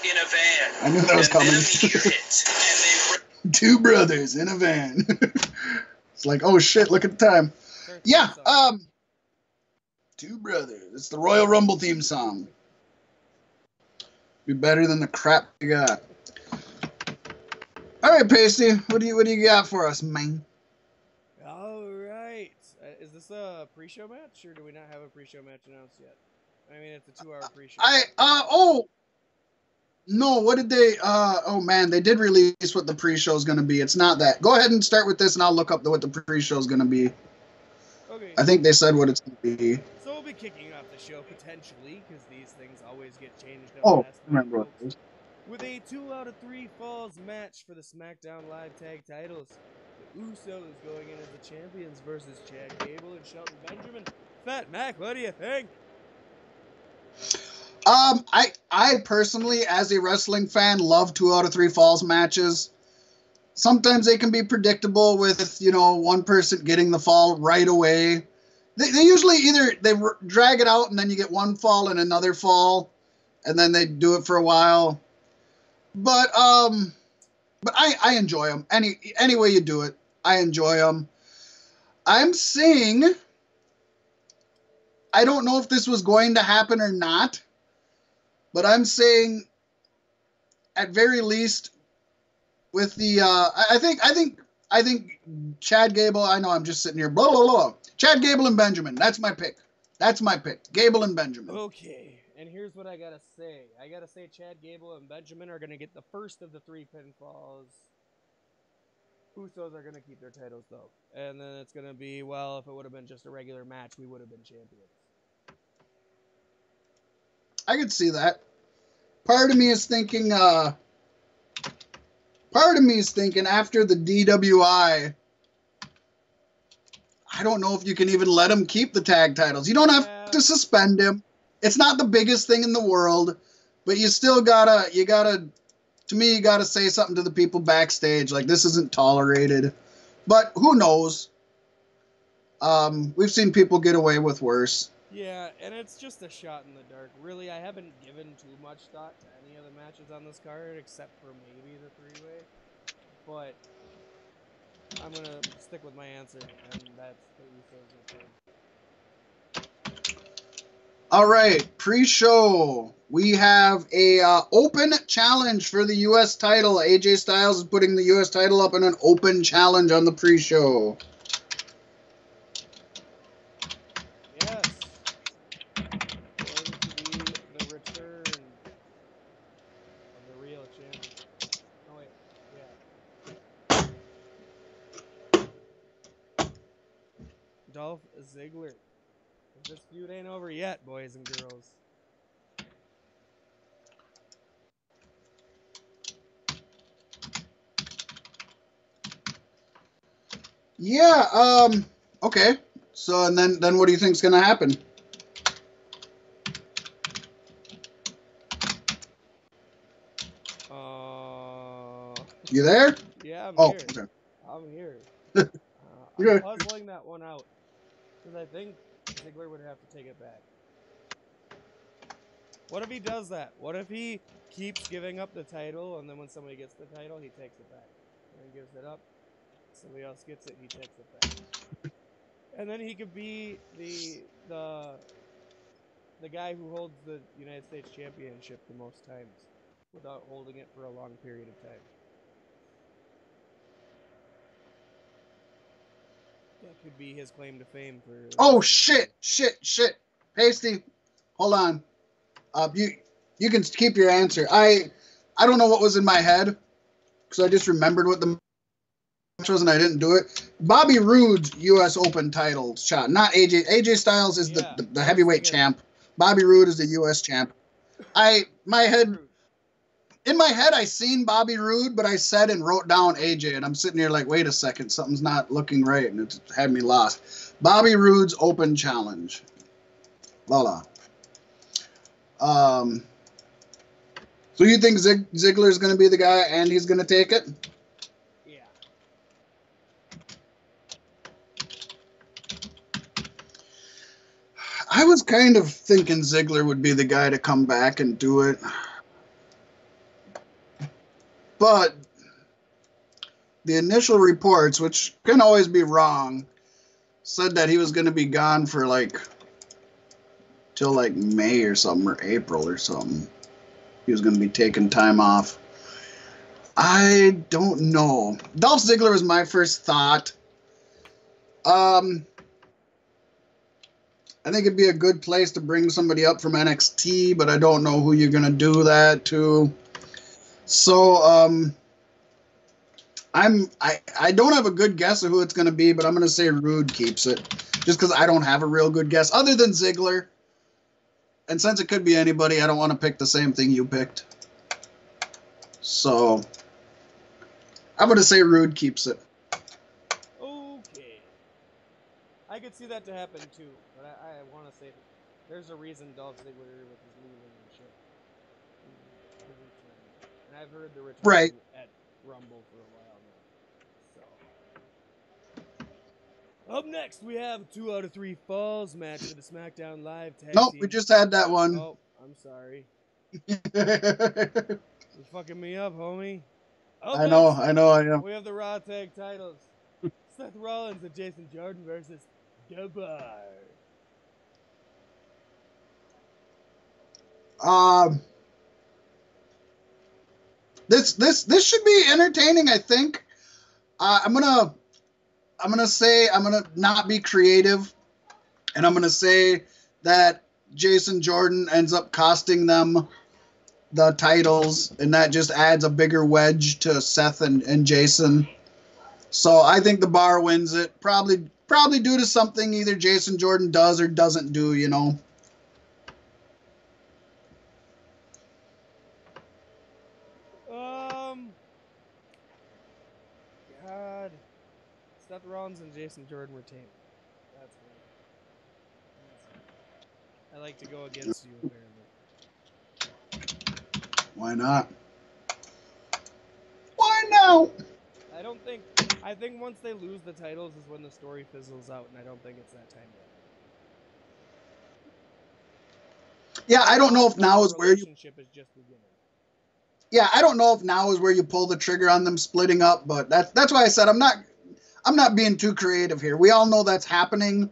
in a van. I knew that was coming. And 2 brothers in a van. It's like, oh shit, look at the time. Yeah, 2 brothers. It's the Royal Rumble theme song. Be better than the crap you got. All right, Pasty, what do you got for us, man? All right. Is this a pre-show match, or do we not have a pre-show match announced yet? I mean, it's a 2-hour pre-show. No, what did they? Oh man, they did release what the pre-show is going to be. It's not that. Go ahead and start with this, and I'll look up what the pre-show is going to be. Okay, I think they said what it's going to be. so we'll be kicking off the show potentially, because these things always get changed up Oh, last I remember minute, what it is. with a 2 out of 3 falls match for the SmackDown Live Tag Titles. The Usos going in as the champions versus Chad Gable and Shelton Benjamin. Fat Mac, what do you think? I personally, as a wrestling fan, love 2 out of 3 falls matches. Sometimes they can be predictable with, one person getting the fall right away. They usually either they drag it out and then you get one fall and another fall, and then they do it for a while. But I enjoy them any way you do it. I enjoy them. I'm saying, I don't know if this was going to happen or not, but I'm saying, at very least, with the I think Chad Gable. I know I'm just sitting here. Blah blah blah. Chad Gable and Benjamin. That's my pick. Gable and Benjamin. Okay, and here's what I gotta say. I gotta say Chad Gable and Benjamin are gonna get the first of the 3 pinfalls. Usos are gonna keep their titles though, and then it's gonna be, well, if it would have been just a regular match, we would have been champions. I could see that. Part of me is thinking after the DWI, I don't know if you can even let him keep the tag titles. You don't have to suspend him. It's not the biggest thing in the world, but you still gotta say something to the people backstage, like, this isn't tolerated. But who knows? We've seen people get away with worse. Yeah, and it's just a shot in the dark. Really, I haven't given too much thought to any of the matches on this card, except for maybe the 3-way. But I'm going to stick with my answer, and that's the Usos. All right, pre-show. We have a open challenge for the U.S. title. AJ Styles is putting the U.S. title up in an open challenge on the pre-show. Dolph Ziggler. This feud ain't over yet, boys and girls. Yeah, okay. So, and then what do you think's going to happen? You there? Yeah, I'm here. Okay. I'm here. I'm puzzling that one out, because I think Ziggler would have to take it back. What if he does that? What if he keeps giving up the title, and then when somebody gets the title, he takes it back? And then gives it up, somebody else gets it, he takes it back. And then he could be the guy who holds the United States Championship the most times without holding it for a long period of time. That could be his claim to fame for... Oh, shit. Pasty, hold on. You can keep your answer. I don't know what was in my head, because I just remembered what the match was and I didn't do it. Bobby Roode's U.S. Open title shot, not AJ. AJ Styles is the heavyweight champ. Bobby Roode is the U.S. champ. In my head, I seen Bobby Roode, but I said and wrote down AJ, and I'm sitting here like, wait a second, something's not looking right, and it had me lost. Bobby Roode's Open Challenge. Voila. So you think Ziggler's going to be the guy, and he's going to take it? Yeah. I was kind of thinking Ziggler would be the guy to come back and do it. But the initial reports, which can always be wrong, said that he was going to be gone for till May or something, or April or something. He was going to be taking time off. I don't know. Dolph Ziggler was my first thought. I think it'd be a good place to bring somebody up from NXT, but I don't know who you're going to do that to. So I don't have a good guess of who it's going to be, but I'm going to say Rude keeps it, just because I don't have a real good guess other than Ziggler. And since it could be anybody, I don't want to pick the same thing you picked. So I'm going to say Rude keeps it. Okay. I could see that to happen too, but I want to say that there's a reason Dolph Ziggler with his leaving the show. The return. And I've heard the return Right. at Rumble for a while now. So. Up next, we have a 2 out of 3 falls match for the SmackDown Live Tag Nope, Team. we just had that one. Oh, I'm sorry. You're fucking me up, homie. I know. We have the Raw Tag titles. Seth Rollins and Jason Jordan versus The Bar. This should be entertaining, I think. I'm gonna not be creative, and I'm gonna say that Jason Jordan ends up costing them the titles, and that just adds a bigger wedge to Seth and Jason. So I think the Bar wins it, probably due to something either Jason Jordan does or doesn't do, you know. God. Seth Rollins and Jason Jordan retain. That's me. I like to go against you, apparently. Why not? Why now? I think once they lose the titles is when the story fizzles out, and I don't think it's that time yet. Yeah, I don't know if now is where you. Relationship is just beginning. Yeah, I don't know if now is where you pull the trigger on them splitting up, but that's why I said I'm not being too creative here. We all know that's happening.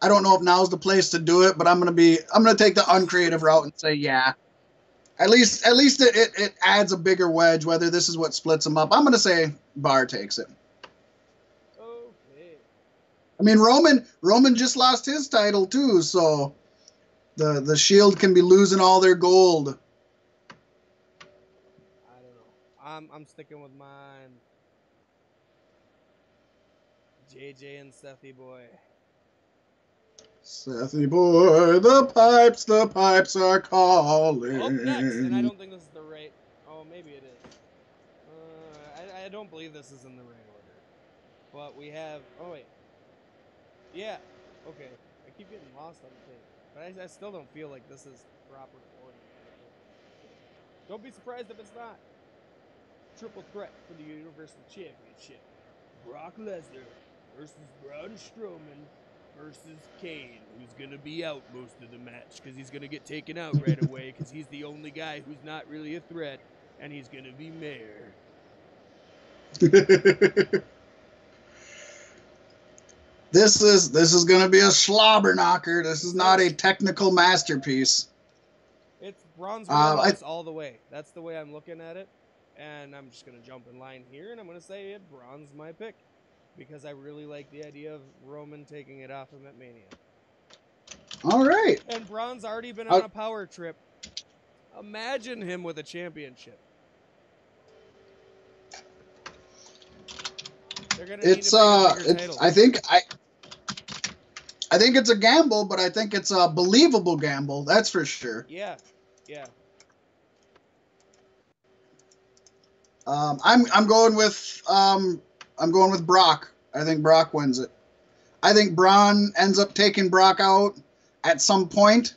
I don't know if now's the place to do it, but I'm gonna take the uncreative route and say yeah. At least it adds a bigger wedge. Whether this is what splits them up, I'm gonna say Bar takes it. Okay. I mean Roman just lost his title too, so the Shield can be losing all their gold. I don't know. I'm sticking with mine. JJ and Sethy boy. Sethy boy, the pipes are calling. Up next, and I don't think this is the right. Oh, maybe it is. I don't believe this is in the right order. But we have. Oh wait. Yeah. Okay. I keep getting lost on the tape, but I still don't feel like this is proper order. Don't be surprised if it's not. Triple threat for the Universal Championship. Brock Lesnar versus Braun Strowman versus Kane, who's going to be out most of the match because he's going to get taken out right away because he's the only guy who's not really a threat, and he's going to be mayor. This is going to be a slobber knocker. This is not a technical masterpiece. It's Braun's wheelhouse all the way. That's the way I'm looking at it. And I'm just going to jump in line here, and I'm going to say it. Braun's my pick because I really like the idea of Roman taking it off him at Mania. All right. And Braun's already been on a power trip. Imagine him with a championship. They're gonna need a bigger title. I think it's a gamble, but I think it's a believable gamble. That's for sure. Yeah. I'm going with Brock. I think Brock wins it. I think Braun ends up taking Brock out at some point,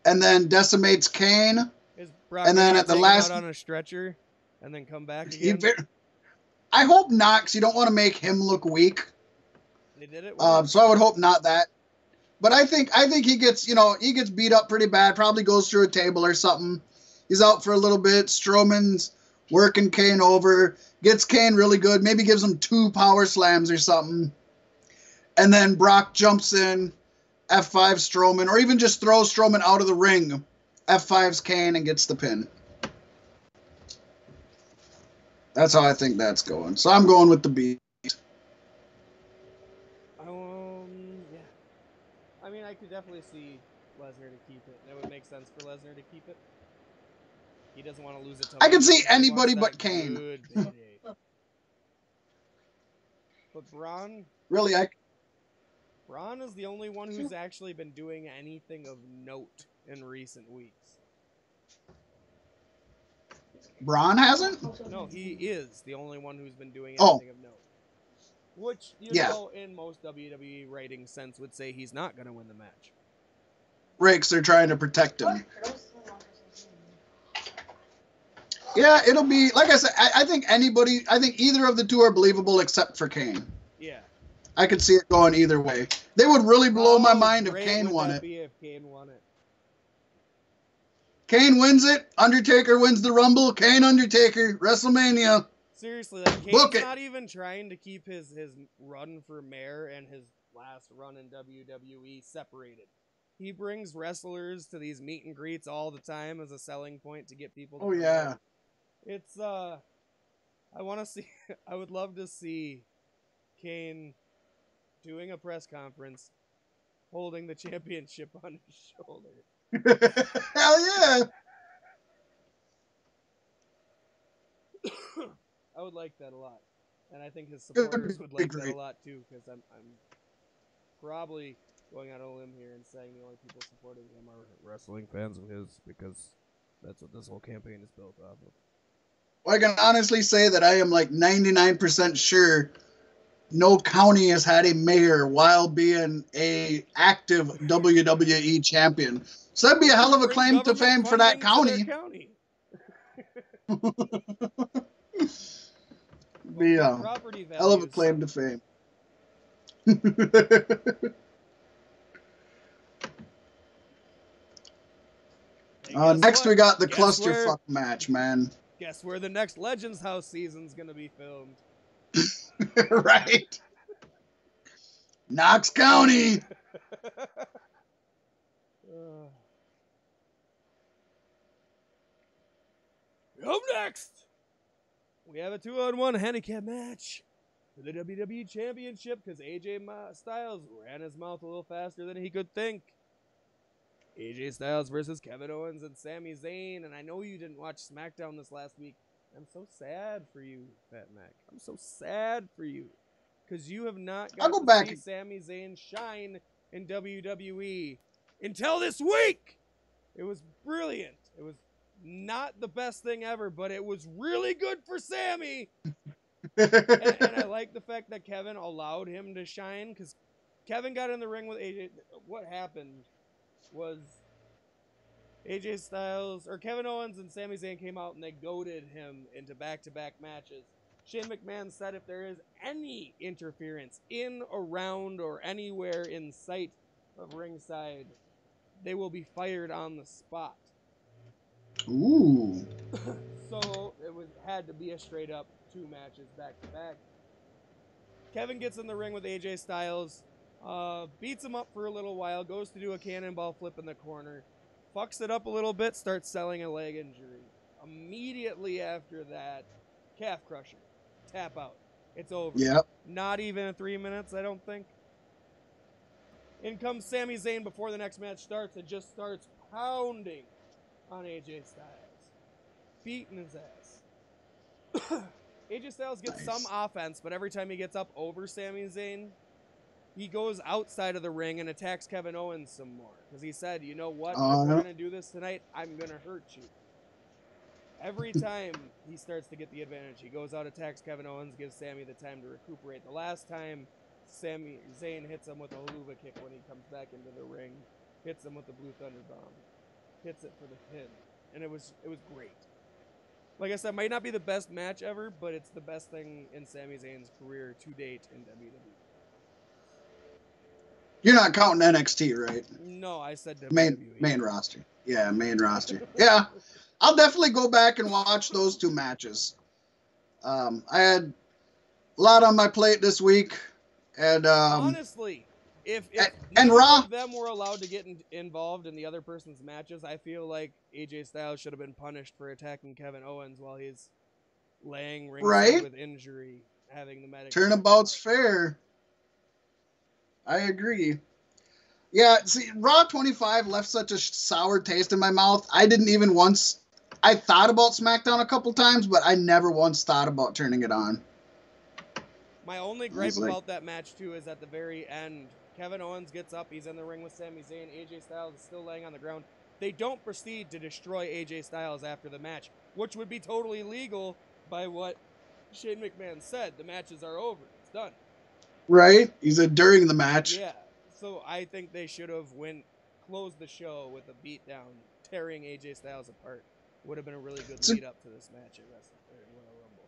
and then decimates Kane. Is Brock and then at the last out on a stretcher and then come back again? I hope not, because you don't want to make him look weak. They did it. So I would hope not that. But I think he gets beat up pretty bad. Probably goes through a table or something. He's out for a little bit. Strowman's working Kane over. Gets Kane really good. Maybe gives him 2 power slams or something. And then Brock jumps in, F5 Strowman, or even just throws Strowman out of the ring. F5's Kane and gets the pin. That's how I think that's going. So I'm going with the beat. Yeah. I mean, I could definitely see Lesnar to keep it. That would make sense for Lesnar to keep it. He doesn't want to lose it to I can see He wants anybody that but Kane. good payday. But Braun is the only one who's actually been doing anything of note in recent weeks. Braun hasn't? No, he is the only one who's been doing anything of note. Which, know, in most WWE writing sense would say he's not going to win the match. Rakes, they're trying to protect him. Yeah, it'll be, like I said, I think either of the two are believable except for Kane. Yeah. I could see it going either way. They would really blow my mind if Kane won it. If Kane won it. Kane wins it. Undertaker wins the Rumble. Kane, Undertaker, WrestleMania. Seriously, like Kane's not even trying to keep his run for mayor and his last run in WWE separated. He brings wrestlers to these meet and greets all the time as a selling point to get people to yeah. It's I would love to see Kane doing a press conference holding the championship on his shoulder. Hell yeah. I would like that a lot. And I think his supporters would like that a lot too, because I'm probably going out on a limb here and saying the only people supporting him are wrestling fans of his, because that's what this whole campaign is built off of. Well, I can honestly say that I am like 99% sure no county has had a mayor while being a active WWE champion. So that'd be a hell of a claim to fame for that county. Be a hell of a claim to fame. Next we got the clusterfuck match, man. Guess where the next Legends House season's gonna be filmed? Right. Knox County. Up next, we have a 2-on-1 handicap match for the WWE Championship because AJ Styles ran his mouth a little faster than he could think. AJ Styles versus Kevin Owens and Sami Zayn, and I know you didn't watch SmackDown this last week. I'm so sad for you, Fat Mac. I'm so sad for you because you have not got to see Sami Zayn shine in WWE until this week. It was brilliant. It was not the best thing ever, but it was really good for Sami. and I like the fact that Kevin allowed him to shine, because Kevin got in the ring with AJ. What happened was AJ Styles, or Kevin Owens and Sami Zayn came out and they goaded him into back-to-back matches. Shane McMahon said if there is any interference in, around, or anywhere in sight of ringside, they will be fired on the spot. Ooh. So it had to be a straight up 2 matches back to back. Kevin gets in the ring with AJ Styles, beats him up for a little while, goes to do a cannonball flip in the corner, fucks it up a little bit, starts selling a leg injury. Immediately after that, calf crusher, tap out. It's over. Yep. Not even 3 minutes, I don't think. In comes Sami Zayn before the next match starts and just starts pounding on AJ Styles, beating his ass. AJ Styles gets some offense, but every time he gets up over Sami Zayn, he goes outside of the ring and attacks Kevin Owens some more. Because he said, you know what, if we're going to do this tonight, I'm going to hurt you. Every time he starts to get the advantage, he goes out, attacks Kevin Owens, gives Sami the time to recuperate. The last time, Sami Zayn hits him with a huluva kick when he comes back into the ring, hits him with the Blue Thunder Bomb. Hits it for the pin, and it was great. Like I said, might not be the best match ever, but it's the best thing in Sami Zayn's career to date in WWE. You're not counting NXT, right? No, I said WWE. Main roster. Yeah, main roster. Yeah, I'll definitely go back and watch those 2 matches. I had a lot on my plate this week, and honestly, If and Raw, of them were allowed to get involved in the other person's matches, I feel like AJ Styles should have been punished for attacking Kevin Owens while he's laying ringside with injury, having the medic. Turnabout's fair. I agree. Yeah, see, Raw 25 left such a sour taste in my mouth. I didn't even once I thought about SmackDown a couple times, but I never once thought about turning it on. My only gripe about that match, too, is at the very end, Kevin Owens gets up, he's in the ring with Sami Zayn, AJ Styles is still laying on the ground. They don't proceed to destroy AJ Styles after the match, which would be totally legal by what Shane McMahon said. The matches are over. It's done. Right? He said during the match. Yeah. So I think they should have closed the show with a beatdown, tearing AJ Styles apart. Would have been a really good lead up to this match at Royal Rumble.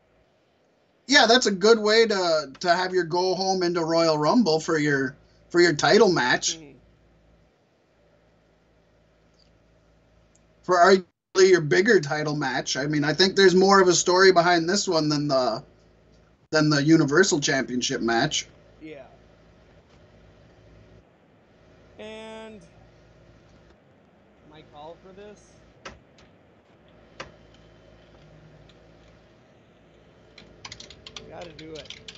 Yeah, that's a good way to have your go home into Royal Rumble for your title match. Mm-hmm. For arguably your bigger title match. I mean, I think there's more of a story behind this one than the Universal Championship match. Yeah. And my call for this, I gotta do it.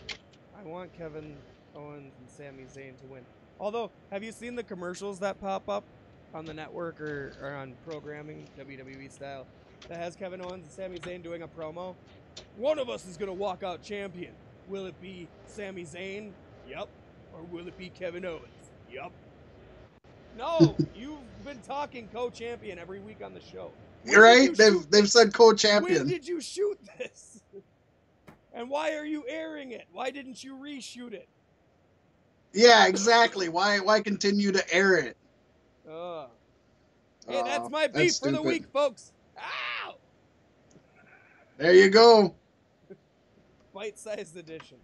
I want Kevin Owens and Sami Zayn to win. Although, have you seen the commercials that pop up on the network or on programming, WWE style, that has Kevin Owens and Sami Zayn doing a promo? One of us is going to walk out champion. Will it be Sami Zayn? Yep. Or will it be Kevin Owens? Yep. No, you've been talking co-champion every week on the show. You're right. They've said co-champion. When did you shoot this? And why are you airing it? Why didn't you reshoot it? Yeah, exactly. Why continue to air it? Hey, that's my beef for the week, folks. Ow! There you go. Bite-sized edition.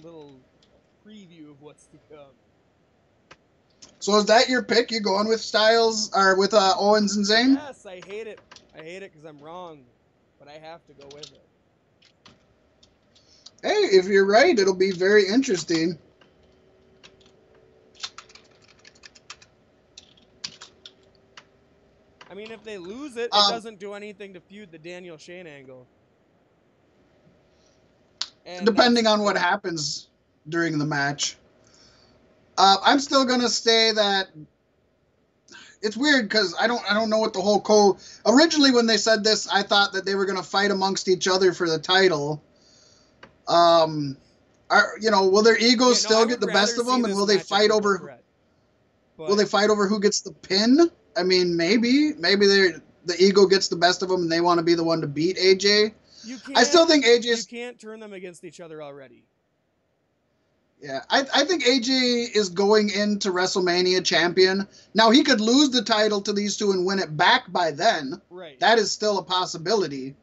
little preview of what's to come. So is that your pick? You going with Styles or with Owens and Zayn? Yes, I hate it. I hate it because I'm wrong, but I have to go with it. Hey, if you're right, it'll be very interesting. I mean, if they lose it, it doesn't do anything to feud the Daniel Shane angle. And depending on what happens during the match. I'm still gonna say that it's weird because I don't know what the whole originally when they said this, I thought that they were gonna fight amongst each other for the title. Will their egos still get the best of them, and will they fight over? Will they fight over who gets the pin? I mean, maybe the ego gets the best of them, and they want to be the one to beat AJ. I still think AJ. You can't turn them against each other already. Yeah, I think AJ is going into WrestleMania champion. Now, he could lose the title to these two and win it back by then. Right. That is still a possibility.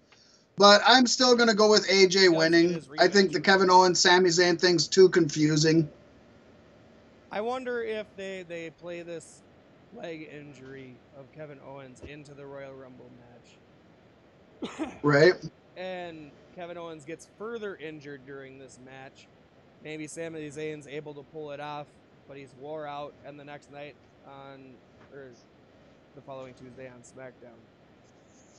But I'm still going to go with AJ winning. I think the Kevin Owens, Sami Zayn thing's too confusing. I wonder if they play this leg injury of Kevin Owens into the Royal Rumble match. Right. And Kevin Owens gets further injured during this match. Maybe Sami Zayn's able to pull it off, but he's wore out. And the next night the following Tuesday on SmackDown,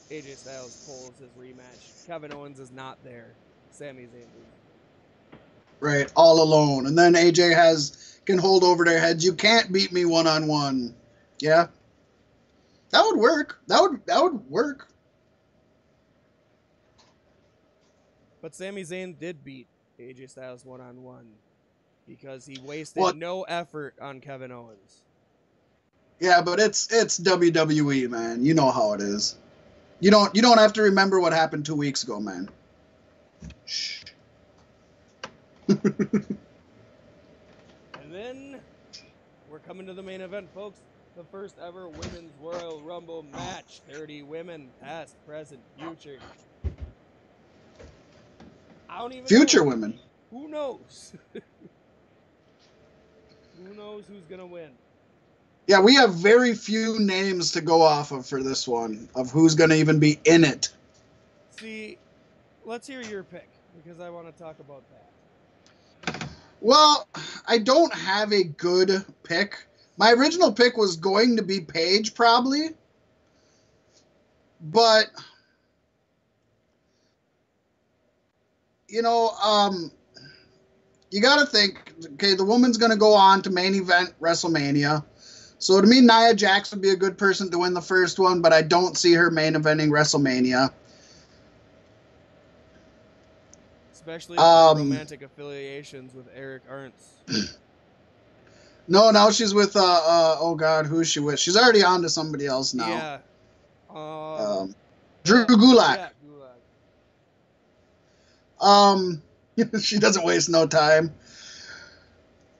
AJ Styles pulls his rematch. Kevin Owens is not there. Sami Zayn is. Right, all alone. And then AJ can hold over their heads. You can't beat me one-on-one. Yeah. That would work. That would work. But Sami Zayn did beat AJ Styles one-on-one because he wasted no effort on Kevin Owens. Yeah, but it's WWE, man. You know how it is. You don't have to remember what happened 2 weeks ago, man. Shh. And then we're coming to the main event, folks. The first ever Women's Royal Rumble match. 30 women, past, present, future. I don't even future know. Women. Who knows? Who knows who's going to win? Yeah, we have very few names to go off of for this one, of who's going to even be in it. See, let's hear your pick, because I want to talk about that. Well, I don't have a good pick. My original pick was going to be Paige, probably. But, you got to think, okay, the woman's going to go on to main event WrestleMania. So to me, Nia Jax would be a good person to win the first one, but I don't see her main eventing WrestleMania. Especially with her romantic affiliations with Eric Arntz. No, now she's with oh god, who's she with? She's already on to somebody else now. Yeah. Drew Gulak. Yeah, Gulak. She doesn't waste no time.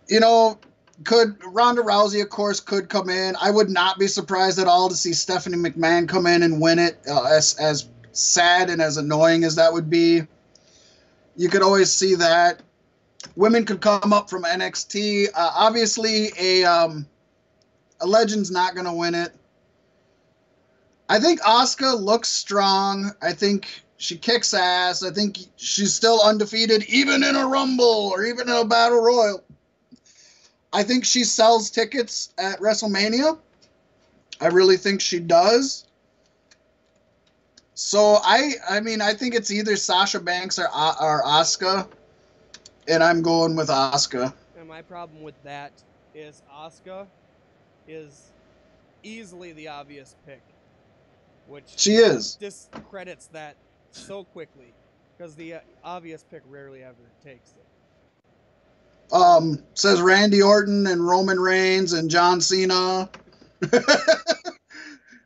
You know, could Ronda Rousey, of course, could come in. I would not be surprised at all to see Stephanie McMahon come in and win it. As sad and as annoying as that would be, you could always see that. Women could come up from NXT. Obviously, a legend's not going to win it. I think Asuka looks strong. I think she kicks ass. I think she's still undefeated, even in a Rumble or even in a Battle Royal. I think she sells tickets at WrestleMania. I really think she does. So I mean, I think it's either Sasha Banks or Asuka, and I'm going with Asuka. And my problem with that is Asuka is easily the obvious pick, which she is discredits that so quickly because the obvious pick rarely ever takes it. Says Randy Orton and Roman Reigns and John Cena.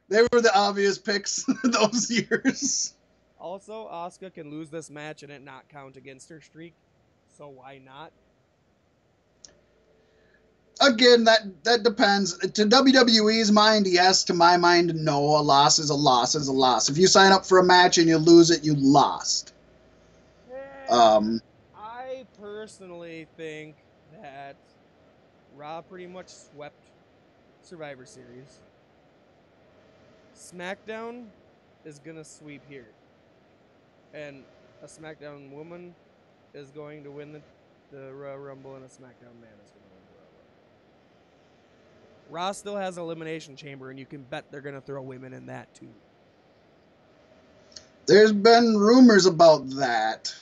They were the obvious picks those years. Also, Asuka can lose this match and it not count against her streak, so why not? Again, that depends. To WWE's mind, yes. To my mind, no. A loss is a loss is a loss. If you sign up for a match and you lose it, you lost. I personally think that Raw pretty much swept Survivor Series. SmackDown is going to sweep here. And a SmackDown woman is going to win the Royal Rumble, and a SmackDown man is going to win the Royal Rumble. Raw still has an Elimination Chamber, and you can bet they're going to throw women in that too. There's been rumors about that.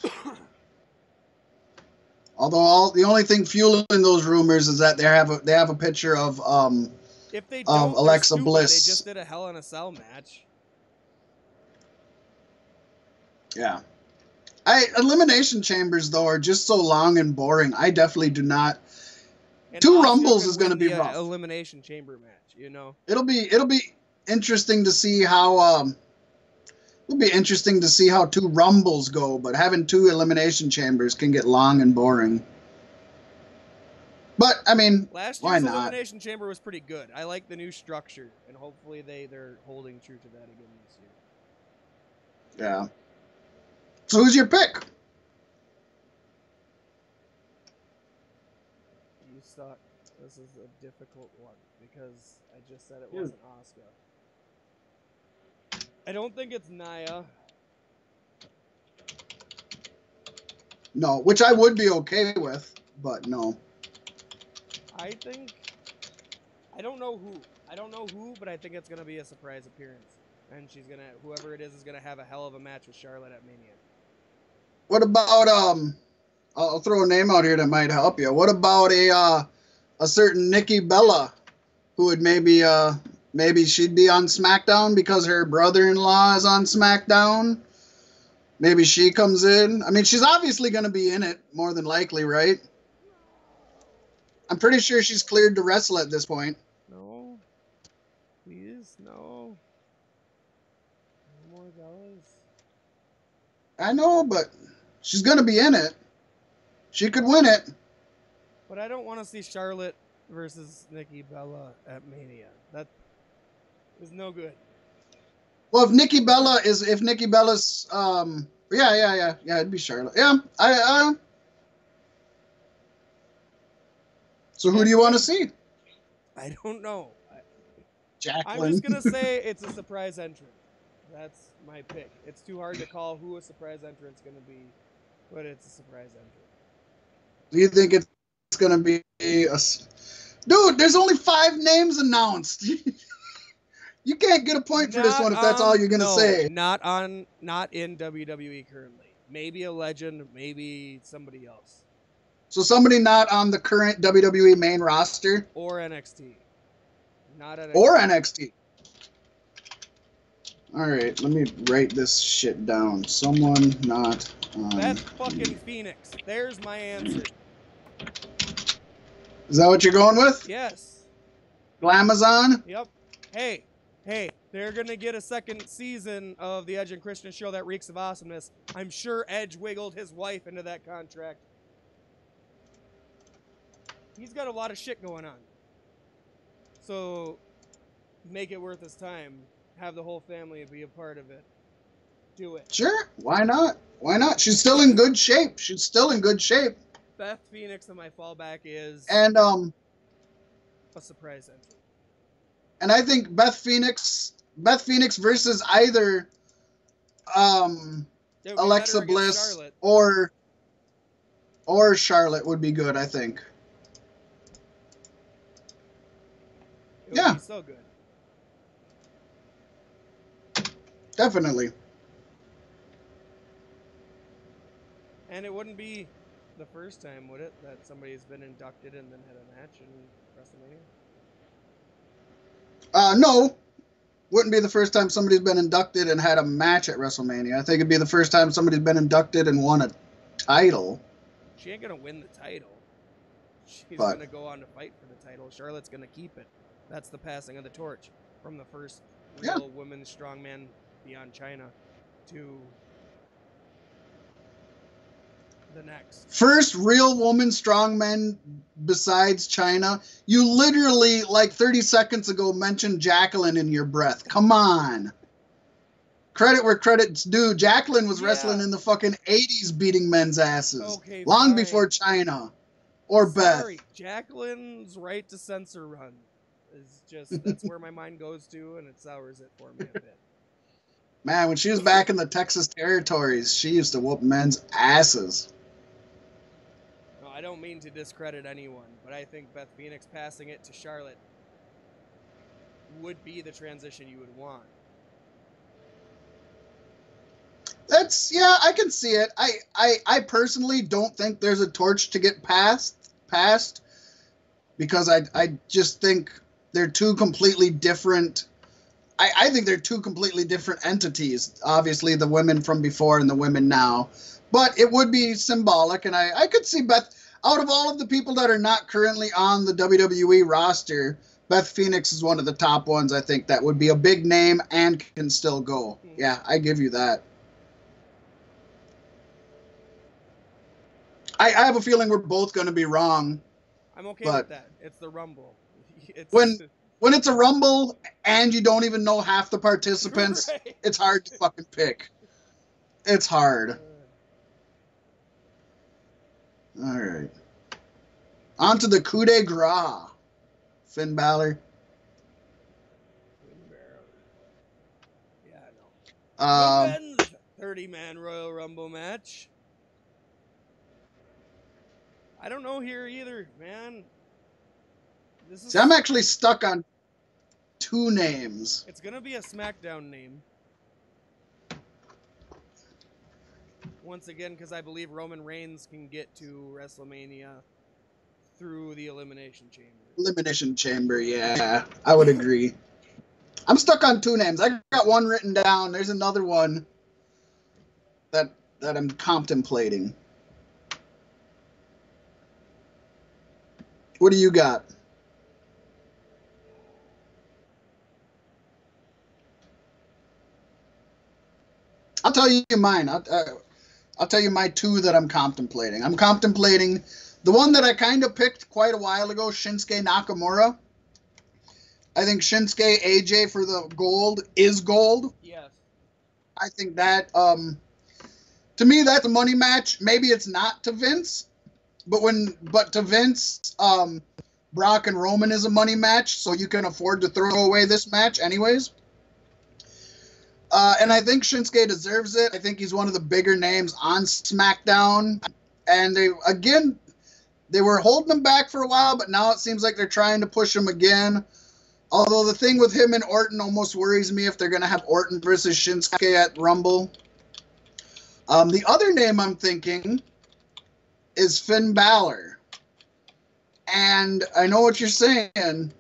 Although the only thing fueling those rumors is that they have a picture of if they don't, Alexa stupid. Bliss. They just did a Hell in a Cell match. Yeah. Elimination chambers though are just so long and boring. I definitely do not. And 2 Asuka Rumbles could is going to win be the, rough. Elimination Chamber match, you know. It'll be interesting to see how it'll be interesting to see how 2 Rumbles go, but having 2 elimination chambers can get long and boring. But I mean, last why year's not? Elimination Chamber was pretty good. I like the new structure, and hopefully they're holding true to that again this year. Yeah. So who's your pick? You suck. This is a difficult one because I just said it wasn't Asuka. I don't think it's Nia. No, which I would be okay with, but no. I don't know who, but I think it's gonna be a surprise appearance, and whoever it is gonna have a hell of a match with Charlotte at Mania. What about I'll throw a name out here that might help you. What about a certain Nikki Bella, who would maybe she'd be on SmackDown because her brother-in-law is on SmackDown. Maybe she comes in. I mean, she's obviously going to be in it, more than likely, right? I'm pretty sure she's cleared to wrestle at this point. No. Please, no. No more Bellas. I know, but she's going to be in it. She could win it. But I don't want to see Charlotte versus Nikki Bella at Mania. That is no good. Well, if Nikki Bella's yeah, it'd be Charlotte. Yeah, So who do you want to see? I don't know. Jacqueline. I'm just going to say it's a surprise entrant. That's my pick. It's too hard to call who a surprise entrant's going to be, but it's a surprise entrant. Do you think it's going to be a... Dude, there's only 5 names announced. You can't get a point for this one if that's all you're going to say. Not in WWE currently. Maybe a legend, maybe somebody else. So somebody not on the current WWE main roster? Or NXT. Not NXT. Or NXT. All right, let me write this shit down. Someone not on. Beth fucking Phoenix. There's my answer. Is that what you're going with? Yes. Glamazon? Yep. Hey, they're gonna get a second season of the Edge and Christian show that reeks of awesomeness. I'm sure Edge wiggled his wife into that contract. He's got a lot of shit going on. So, make it worth his time. Have the whole family be a part of it. Do it. Sure. Why not? Why not? She's still in good shape. She's still in good shape. Beth Phoenix and my fallback is And a surprise entry. And I think Beth Phoenix versus either Alexa Bliss Charlotte. or Charlotte would be good, I think. It would Yeah. be so good. Definitely. And it wouldn't be the first time, would it, that somebody's been inducted and then had a match in WrestleMania? No. Wouldn't be the first time somebody's been inducted and had a match at WrestleMania. I think it'd be the first time somebody's been inducted and won a title. She ain't going to win the title. She's going to go on to fight for the title. Charlotte's going to keep it. That's the passing of the torch from the first real women's strongman beyond China to the next. First real woman strongman besides China. You literally, like 30 seconds ago, mentioned Jacqueline in your breath. Come on. Credit where credit's due. Jacqueline was wrestling in the fucking 80s beating men's asses. Okay, long fine. before China. Or Sorry, Beth. Jacqueline's right to censor run is just, that's where my mind goes to, and it sours it for me a bit. Man, when she was back in the Texas territories, she used to whoop men's asses. No, I don't mean to discredit anyone, but I think Beth Phoenix passing it to Charlotte would be the transition you would want. That's, yeah, I can see it. I personally don't think there's a torch to get passed because I just think they're two completely different. I think they're two completely different entities. Obviously, the women from before and the women now. But it would be symbolic, and I could see Beth, out of all of the people that are not currently on the WWE roster, Beth Phoenix is one of the top ones, I think, that would be a big name and can still go. Yeah, I give you that. I have a feeling we're both going to be wrong. I'm okay with that. It's the Rumble. When it's a Rumble and you don't even know half the participants, right. It's hard to fucking pick. It's hard. All right. On to the coup de grace. Finn Balor. Yeah, I know. Women's 30-man Royal Rumble match. I don't know here either, man. See, I'm actually stuck on two names. It's going to be a SmackDown name. Once again, because I believe Roman Reigns can get to WrestleMania through the Elimination Chamber. Elimination Chamber, yeah. I would agree. I'm stuck on two names. I got one written down. There's another one that I'm contemplating. What do you got? I'll tell you mine. I'll tell you my two that I'm contemplating. I'm contemplating the one that I kind of picked quite a while ago, Shinsuke Nakamura. I think Shinsuke AJ for the gold is gold. Yes. I think that, to me, that's a money match. Maybe it's not to Vince, but to Vince, Brock and Roman is a money match, so you can afford to throw away this match anyways. And I think Shinsuke deserves it. I think he's one of the bigger names on SmackDown. And they were holding him back for a while, but now it seems like they're trying to push him again. Although the thing with him and Orton almost worries me if they're going to have Orton versus Shinsuke at Rumble. The other name I'm thinking is Finn Balor. And I know what you're saying.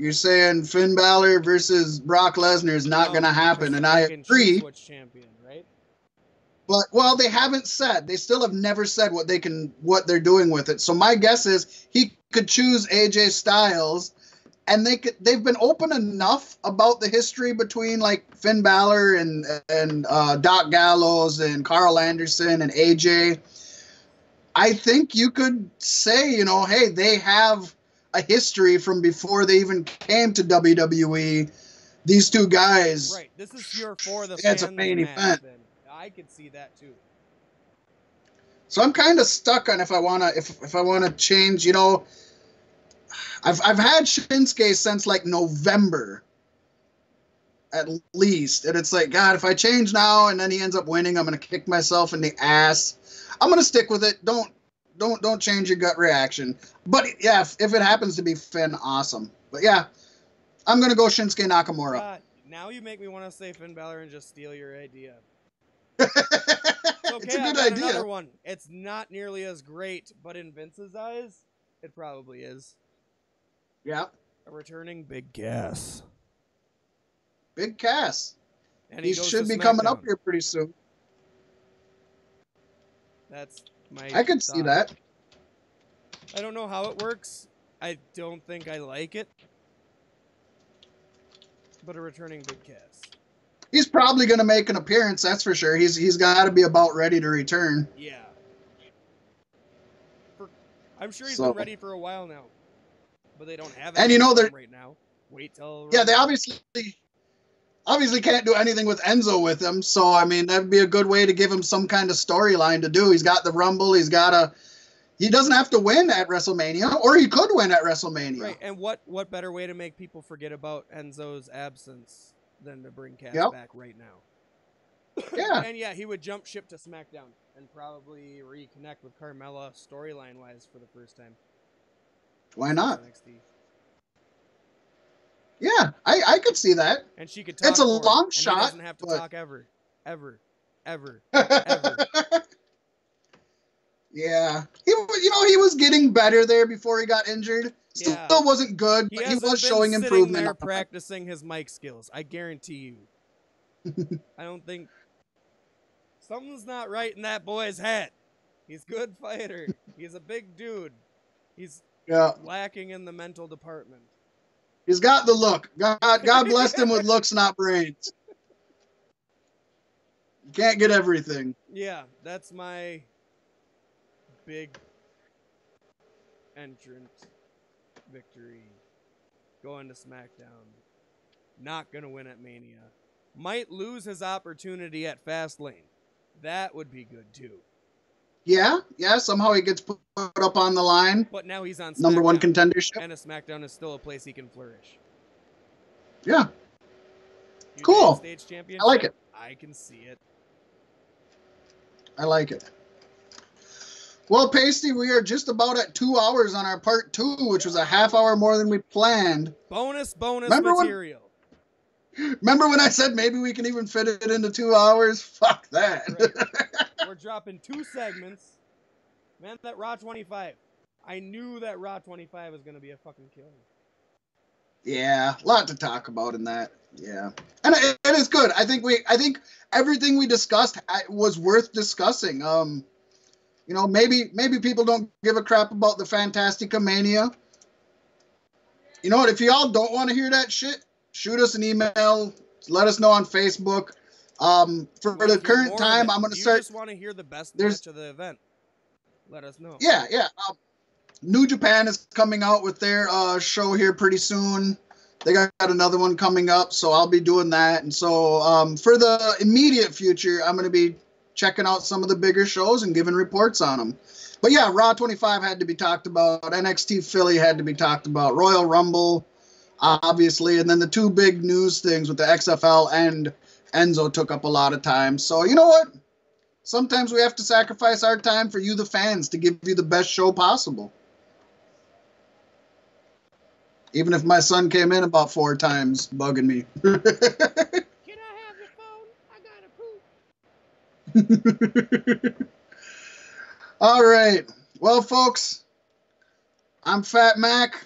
You're saying Finn Balor versus Brock Lesnar is not going to happen, and I agree. What's champion, right? But well, they haven't said. They still have never said what they're doing with it. So my guess is he could choose AJ Styles, and they've been open enough about the history between like Finn Balor and Doc Gallows and Carl Anderson and AJ. I think you could say, you know, hey, they have a history from before they even came to WWE. These two guys. Right. This is your for the It's fans a main match, event. then. I could see that too. So I'm kind of stuck on if I wanna change. You know, I've had Shinsuke since like November, at least, and it's like, God, if I change now and then he ends up winning, I'm gonna kick myself in the ass. I'm gonna stick with it. Don't change your gut reaction. But yeah, if it happens to be Finn, awesome. But yeah, I'm gonna go Shinsuke Nakamura. Now you make me want to say Finn Balor and just steal your idea. It's a good idea. Another one. It's not nearly as great, but in Vince's eyes, it probably is. Yeah. A returning Big Cass. Big Cass. And he should be coming up here pretty soon. That's I could see that. I don't know how it works. I don't think I like it. But a returning Big Cass. He's probably going to make an appearance, that's for sure. He's got to be about ready to return. Yeah. I'm sure he's been ready for a while now. But they don't have it right now. Wait till... Yeah, they obviously can't do anything with Enzo with him. So, I mean, that'd be a good way to give him some kind of storyline to do. He's got the Rumble. He doesn't have to win at WrestleMania, or he could win at WrestleMania. Right, and what better way to make people forget about Enzo's absence than to bring Cass back right now? Yeah. And yeah, he would jump ship to SmackDown and probably reconnect with Carmella storyline-wise for the first time. Why not? NXT. Yeah, I could see that. And she could talk. It's a long shot. He doesn't have to talk ever. Yeah. He was getting better there before he got injured. Still wasn't good, but he was showing improvement. There practicing his mic skills. I guarantee you. I don't think something's not right in that boy's head. He's a good fighter. He's a big dude. He's lacking in the mental department. He's got the look. God blessed him with looks, not brains. You can't get everything. Yeah, that's my big entrant victory. Going to SmackDown. Not going to win at Mania. Might lose his opportunity at Fastlane. That would be good too. Yeah, somehow he gets put up on the line. But now he's on SmackDown. Number one contendership. And a SmackDown is still a place he can flourish. Yeah. Cool. Stage championship? I like it. I can see it. I like it. Well, Pasty, we are just about at 2 hours on our part 2, which was a half hour more than we planned. Bonus material. Remember when I said maybe we can even fit it into 2 hours? Fuck that. Right. We're dropping 2 segments. Man, that Raw 25. I knew that Raw 25 was going to be a fucking killer. Yeah, a lot to talk about in that. Yeah. And it is good. I think everything we discussed was worth discussing. You know, maybe people don't give a crap about the Fantastica Mania. You know what? If y'all don't want to hear that shit, shoot us an email. Let us know on Facebook. For the current time, I'm going to start. You just want to hear the best match of the event. Let us know. Yeah. New Japan is coming out with their show here pretty soon. They got another one coming up, so I'll be doing that. And so for the immediate future, I'm going to be checking out some of the bigger shows and giving reports on them. But yeah, Raw 25 had to be talked about. NXT Philly had to be talked about. Royal Rumble, obviously. And then the 2 big news things with the XFL and Enzo took up a lot of time. So you know what? Sometimes we have to sacrifice our time for you, the fans, to give you the best show possible. Even if my son came in about 4 times bugging me. Can I have your phone? I gotta poop. All right. Well, folks, I'm Fat Mac.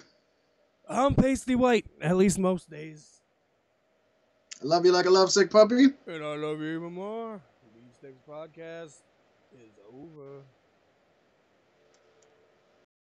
I'm pasty white, at least most days. I love you like a lovesick puppy. And I love you even more. The Beef Sticks podcast is over.